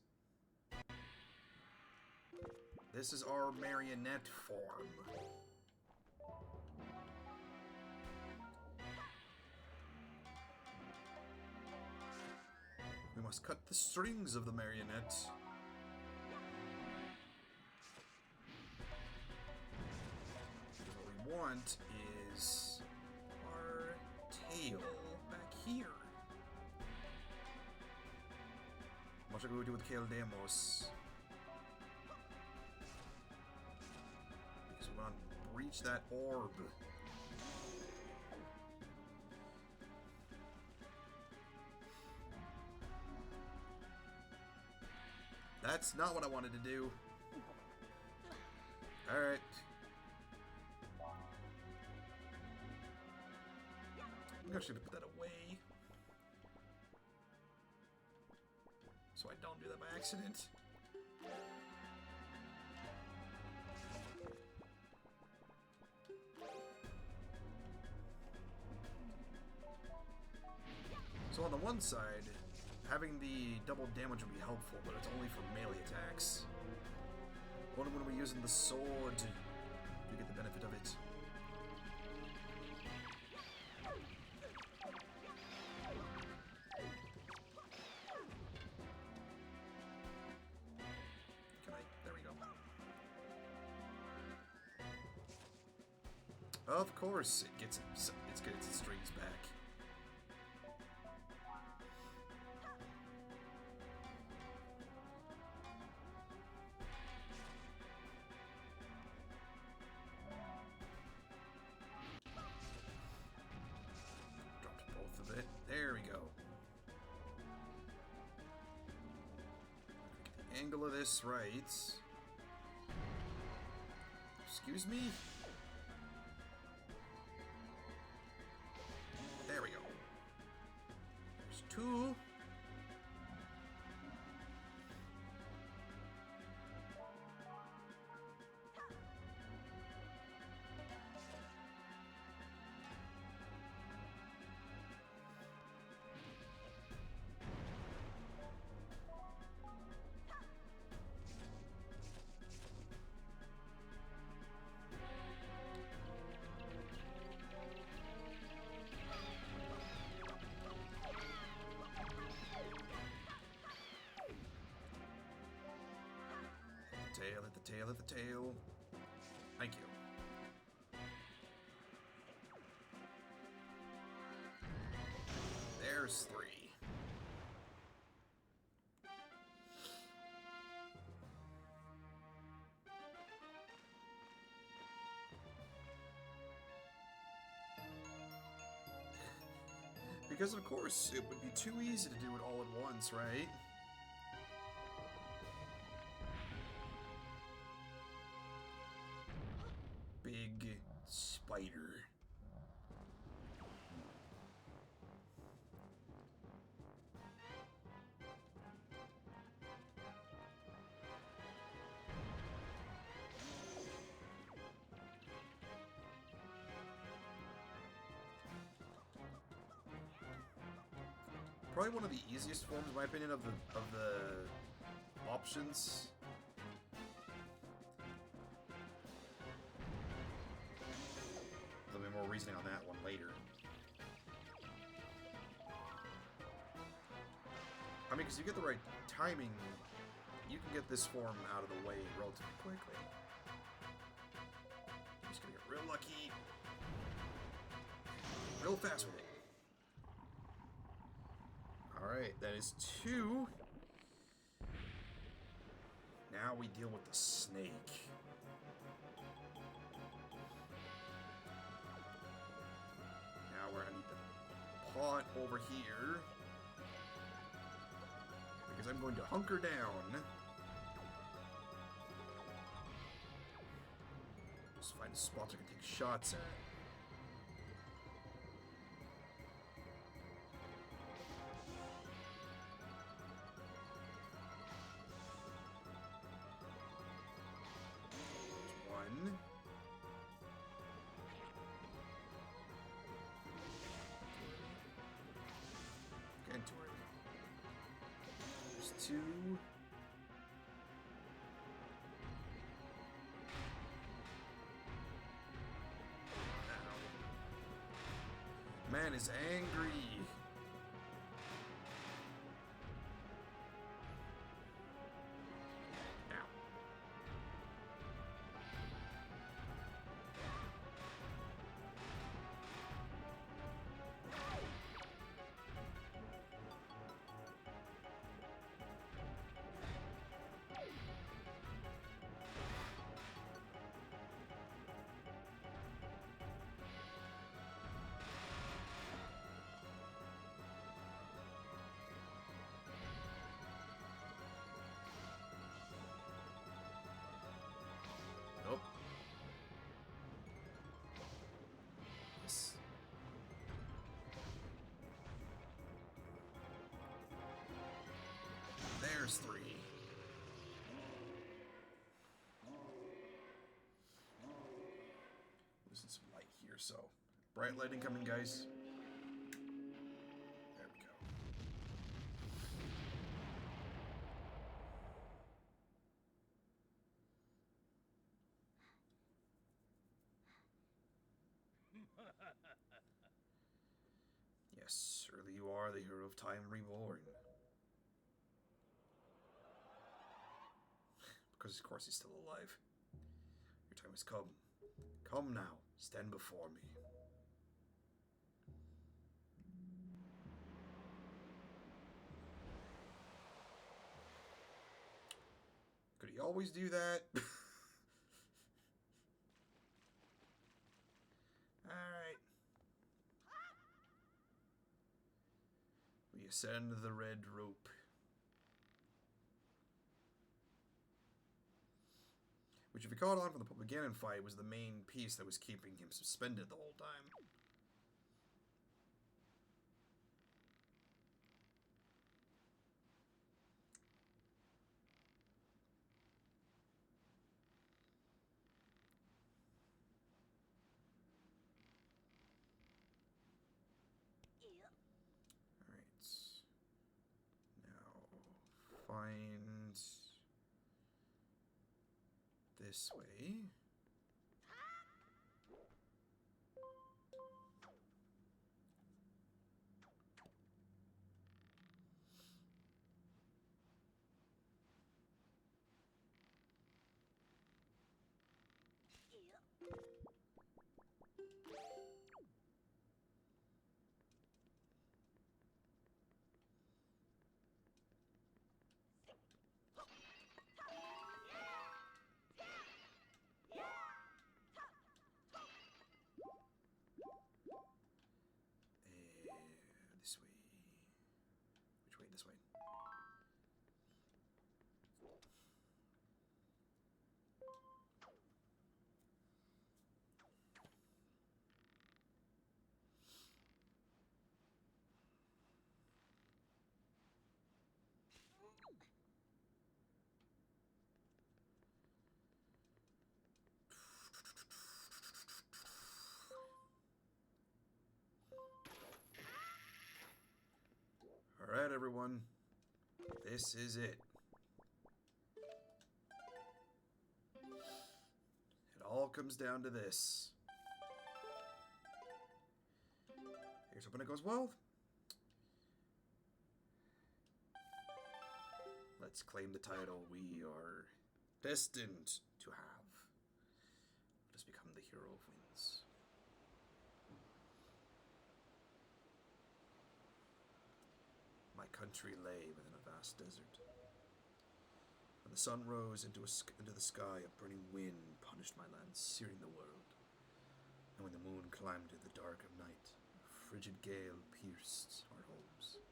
This is our marionette form. We must cut the strings of the marionette. want is our tail back here. Much like we do with Keldemos. Because we want to breach that orb. That's not what I wanted to do. Alright. I'm actually gonna put that away. So I don't do that by accident. So on the one side, having the double damage would be helpful, but it's only for melee attacks. Only when we're using the sword do you get the benefit of it. There we go. Of course, it gets its strings back. There we go. Get the angle of this right. Excuse me? There we go. There's two. Tail, hit the tail, hit the tail. Thank you. There's three. Because of course, it would be too easy to do it all at once, right? Big spider. Probably one of the easiest forms, in my opinion, of the options. There'll be more reasoning on that one later. I mean, because you get the right timing, you can get this form out of the way relatively quickly. You're just gonna get real lucky, real fast with it. Alright, that is two. Now we deal with the snake. Now we're gonna need the pot over here. Because I'm going to hunker down. Just find a spot I can take shots at. Two. Man is angry. Ow. there's 3. Losing some light here, so bright lighting coming, guys. There we go. Yes, surely you are the hero of time reborn. Because of course he's still alive. Your time has come. Come now, stand before me. Could he always do that? Alright. We ascend the red rope. Which, if you caught on from the Ganon fight, was the main piece that was keeping him suspended the whole time. Alright. Now, find this way. This way. Which way? This way. Alright, everyone. This is it. It all comes down to this. Here's hoping it goes well. Let's claim the title we are destined to have. Let us become the hero of winds. My country lay within a vast desert. When the sun rose into the sky, a burning wind punished my land, searing the world. And when the moon climbed into the dark of night, a frigid gale pierced our homes.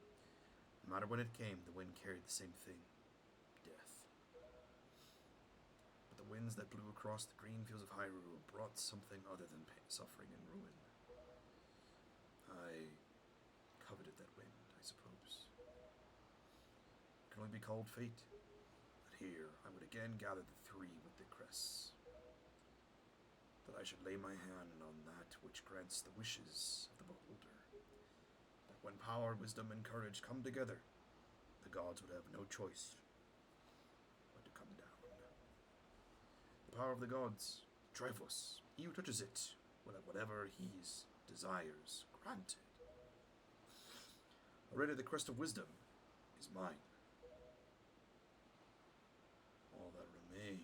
No matter when it came, the wind carried the same thing, death. But the winds that blew across the green fields of Hyrule brought something other than pain, suffering and ruin. I coveted that wind, I suppose. It can only be called fate. But here I would again gather the 3 with the crests. That I should lay my hand on that which grants the wishes of the beholder. That when power, wisdom, and courage come together, the gods would have no choice but to come down. The power of the gods, triforce, he who touches it will have whatever he desires granted. Already the crest of wisdom is mine. All that remains.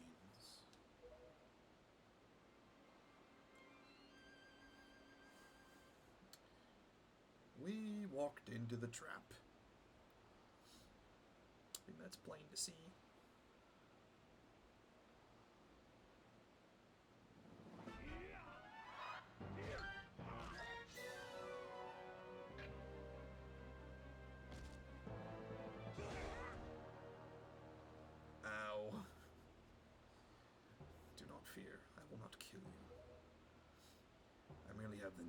We walked into the trap. I think that's plain to see. Ow. Do not fear. I will not kill you. I merely have the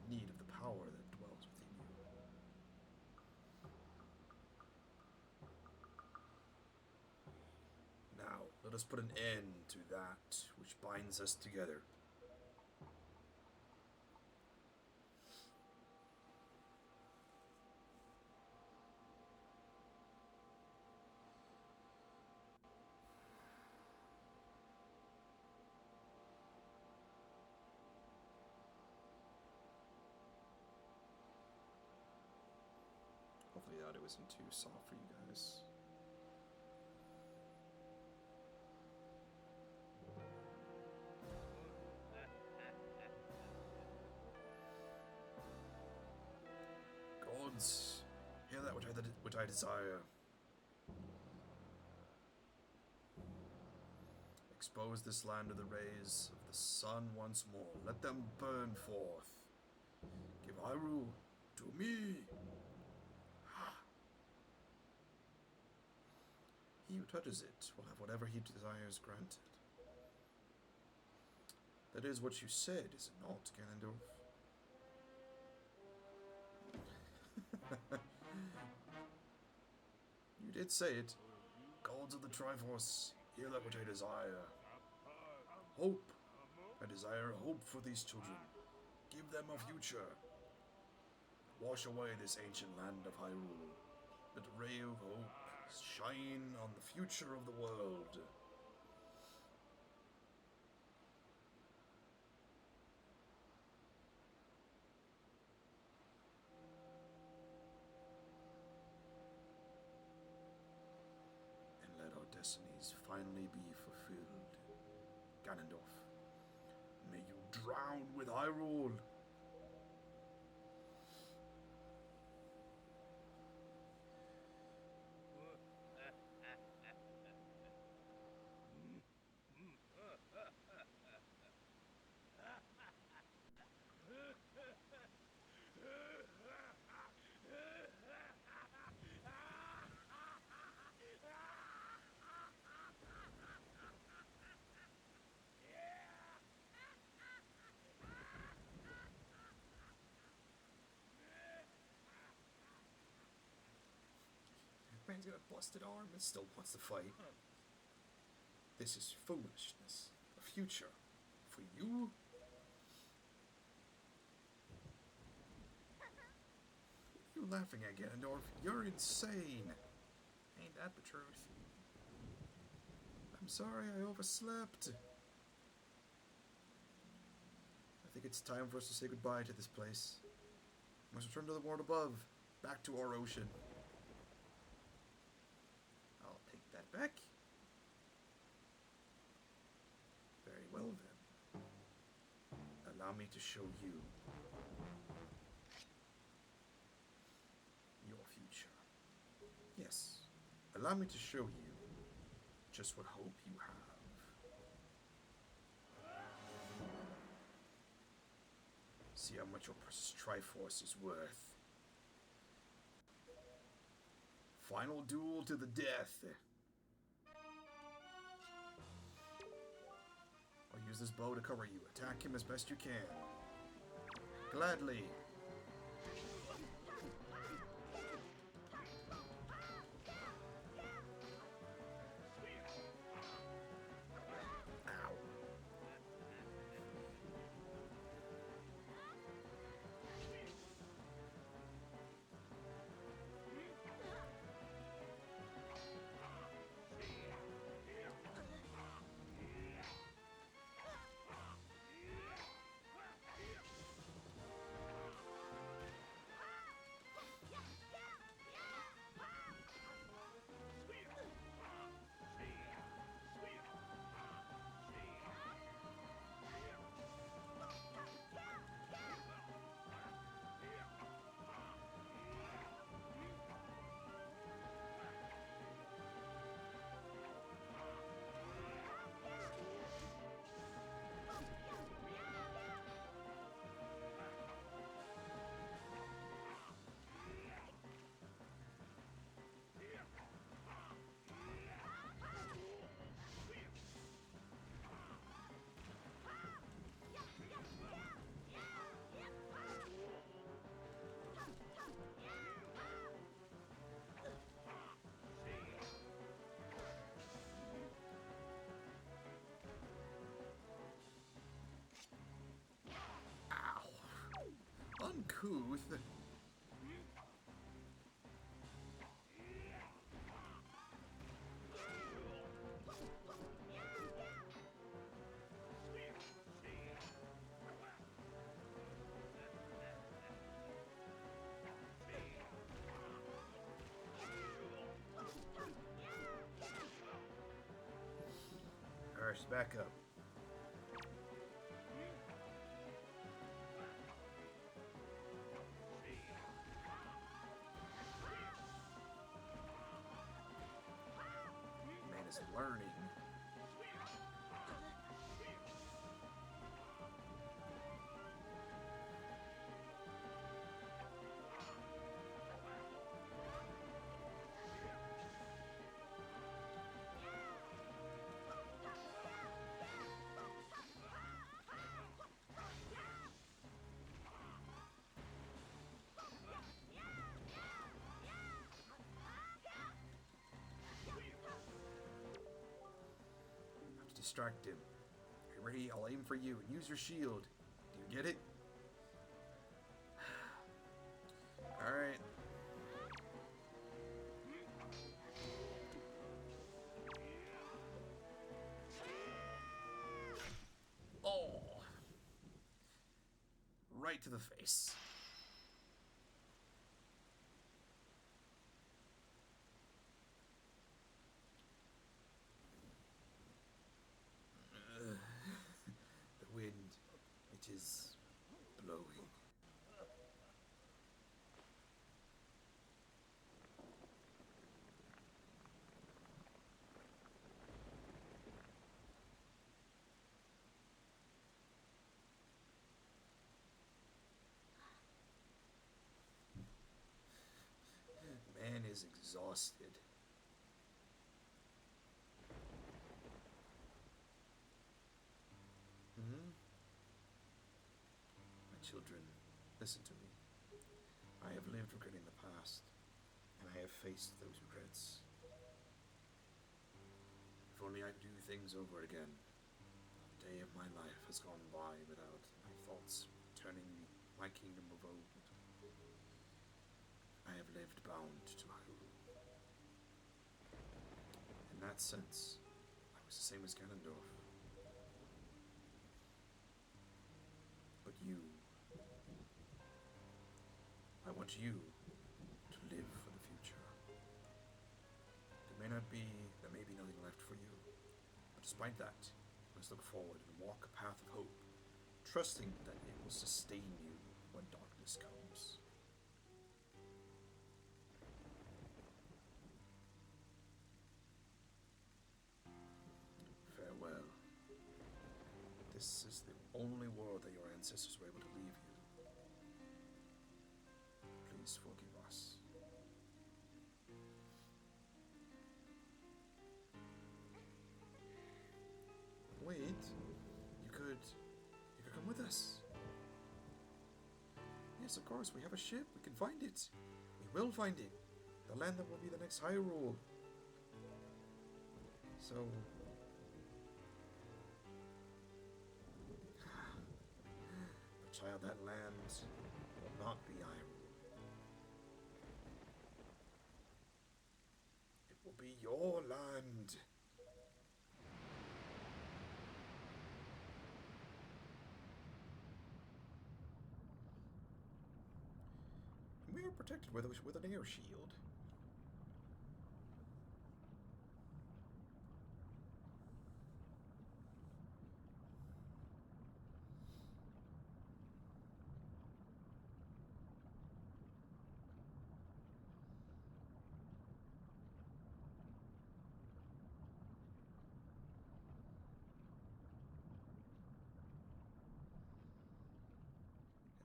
need of the power that dwells within you. Let us put an end to that which binds us together. Hopefully that it wasn't too soft for you guys. Gods, hear that which I desire. Expose this land to the rays of the sun once more. Let them burn forth. Give Hyrule to me. He who touches it will have whatever he desires granted. That is what you said, is it not, Ganondorf? You did say it. Gods of the triforce, hear that which I desire. Hope. I desire hope for these children. Give them a future. Wash away this ancient land of Hyrule. Let a ray of hope shine on the future of the world. And let our destinies finally be fulfilled. Ganondorf, may you drown with Hyrule. Man's got a busted arm and still wants to fight. This is foolishness. A future. For you? What are you laughing at, Ganondorf? You're insane. Ain't that the truth? I'm sorry, I overslept. I think it's time for us to say goodbye to this place. We must return to the world above. Back to our ocean. Back? Very well then. Allow me to show you your future. Yes, allow me to show you just what hope you have. See how much your precious triforce is worth. Final duel to the death. I'll use this bow to cover you. Attack him as best you can. Gladly. Ow. uncouth. Alright, back up. Man is learning. Distract him. Are you ready? I'll aim for you and use your shield. Do you get it? Alright. Oh! Right to the face. It is blowing. Man is exhausted. Children, listen to me. I have lived regretting the past, and I have faced those regrets. If only I could do things over again. A day of my life has gone by without my thoughts turning my kingdom of old. I have lived bound to Hyrule. In that sense, I was the same as Ganondorf. But you, I want you to live for the future. There may be nothing left for you. But despite that, you must look forward and walk a path of hope, trusting that it will sustain you when darkness comes. Farewell. This is the only world that your ancestors were able to leave you. Please forgive us. Wait, you could come with us. Yes, of course, we have a ship. We can find it. We will find it. The land that will be the next Hyrule. So... but child, that land will not be Hyrule. It will be your land. We are protected with an air shield.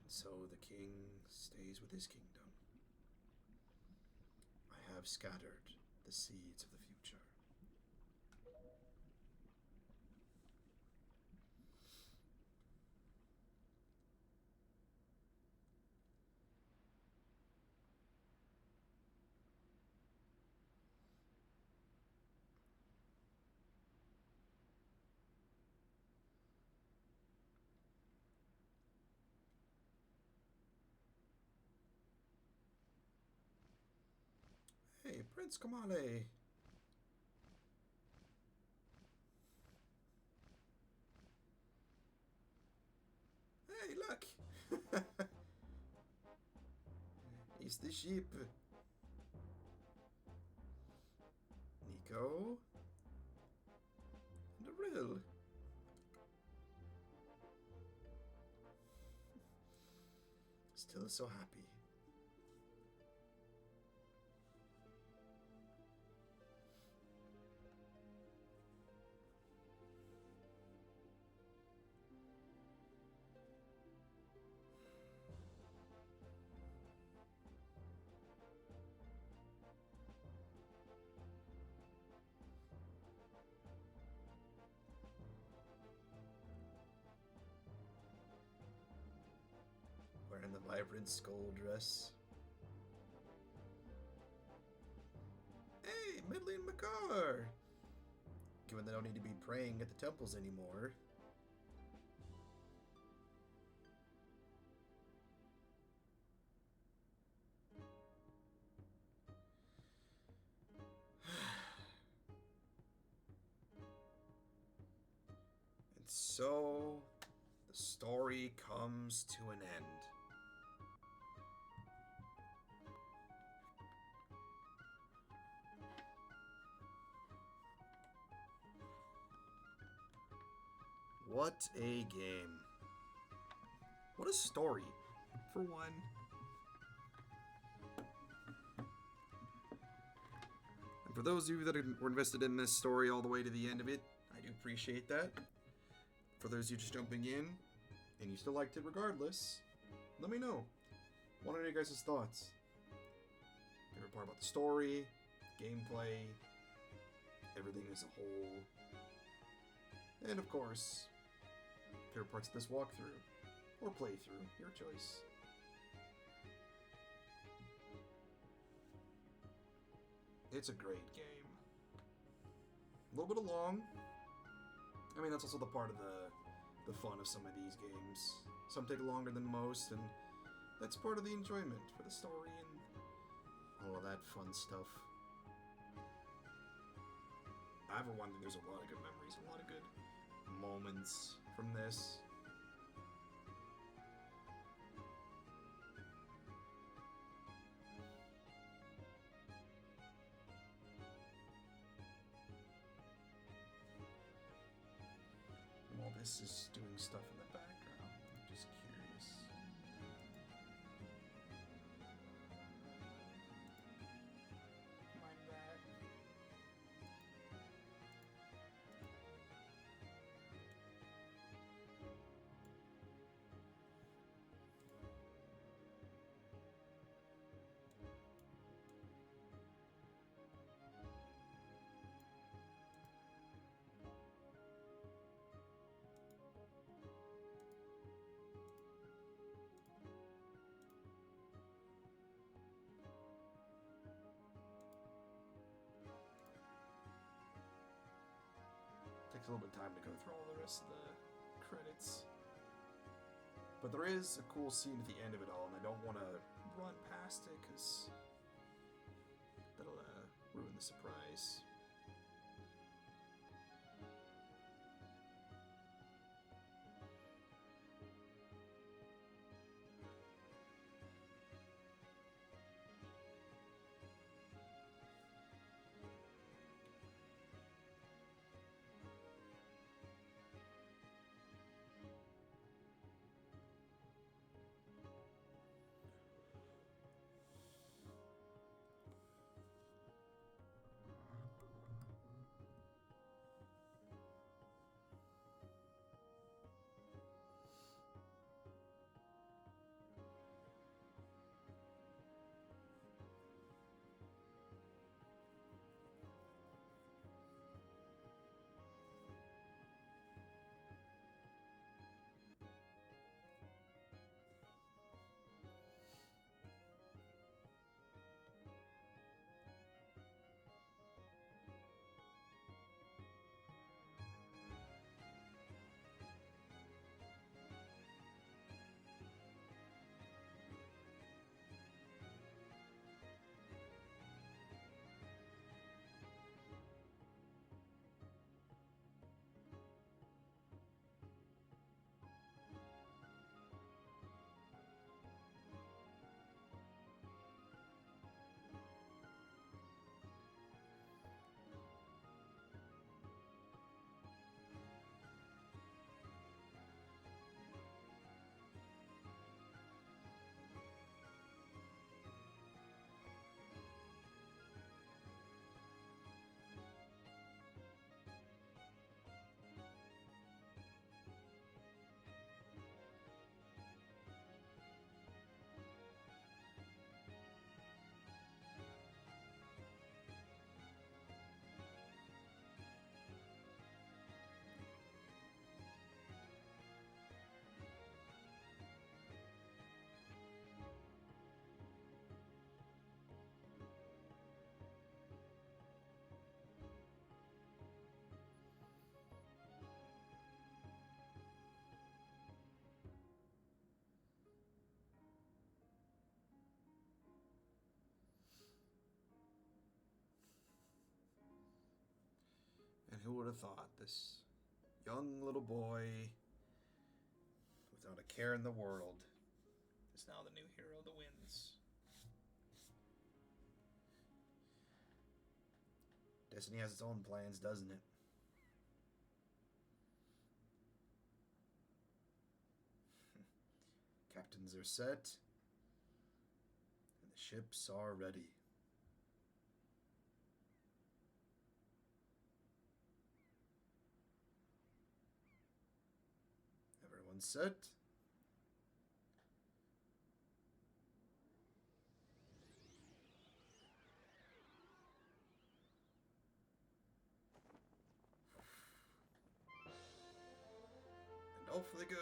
And so the king stays with his kingdom. I have scattered the seeds of the future. Hey, Prince Kamale. Hey, look. It's the sheep. Nico. And Hyrule. Still so happy. Wearing the vibrant skull dress. Hey, Midley Makar! Given they don't need to be praying at the temples anymore. And so, the story comes to an end. What a game. What a story, for one. And for those of you that were invested in this story all the way to the end of it, I do appreciate that. For those of you just jumping in, and you still liked it regardless, let me know. What are your guys' thoughts? Favorite part about the story, gameplay, everything as a whole, and of course, favorite parts of this walkthrough, or playthrough, your choice. It's a great game. A little bit long. I mean, that's also the part of the fun of some of these games. Some take longer than most, and that's part of the enjoyment for the story and all of that fun stuff. I, for one, think there's a lot of good memories, a lot of good moments from this. While this is doing stuff in the background, I'm just curious. Mind that. Takes a little bit of time to go through all the rest of the credits. But there is a cool scene at the end of it all, and I don't want to run past it, because that'll ruin the surprise. Who would have thought this young little boy, without a care in the world, is now the new hero of the winds. Destiny has its own plans, doesn't it? Captains are set, and the ships are ready. Everyone's set. And off they go.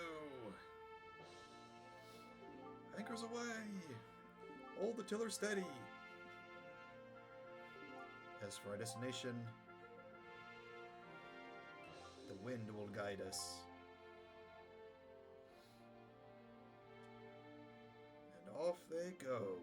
Anchors away. Hold the tiller steady. As for our destination, the wind will guide us. And off they go.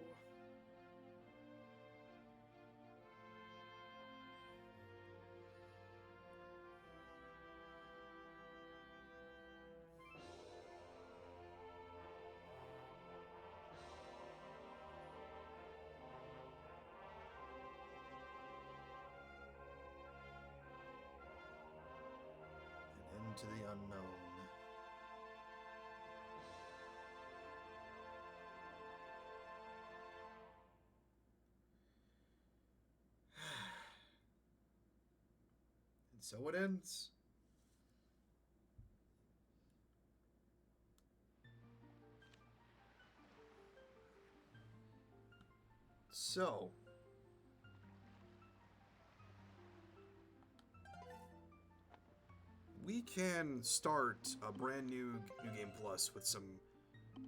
And into the unknown. And so it ends. So, we can start a brand new New Game Plus with some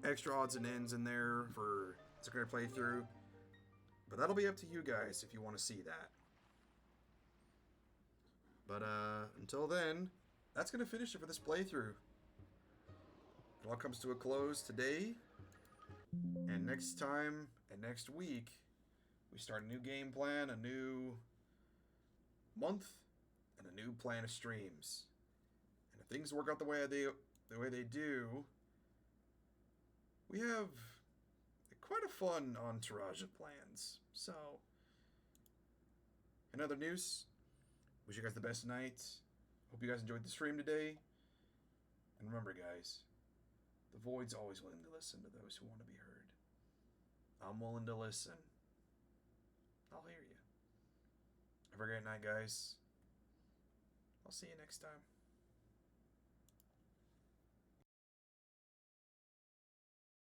extra odds and ends in there for a great playthrough. But that'll be up to you guys if you want to see that. But until then, that's going to finish it for this playthrough. It all comes to a close today. And next time and next week, we start a new game plan, a new month, and a new plan of streams. And if things work out the way they do, we have quite a fun entourage of plans. So, in other news, wish you guys the best night. Hope you guys enjoyed the stream today. And remember, guys, the Void's always willing to listen to those who want to be heard. I'm willing to listen. I'll hear you. Have a great night, guys. I'll see you next time.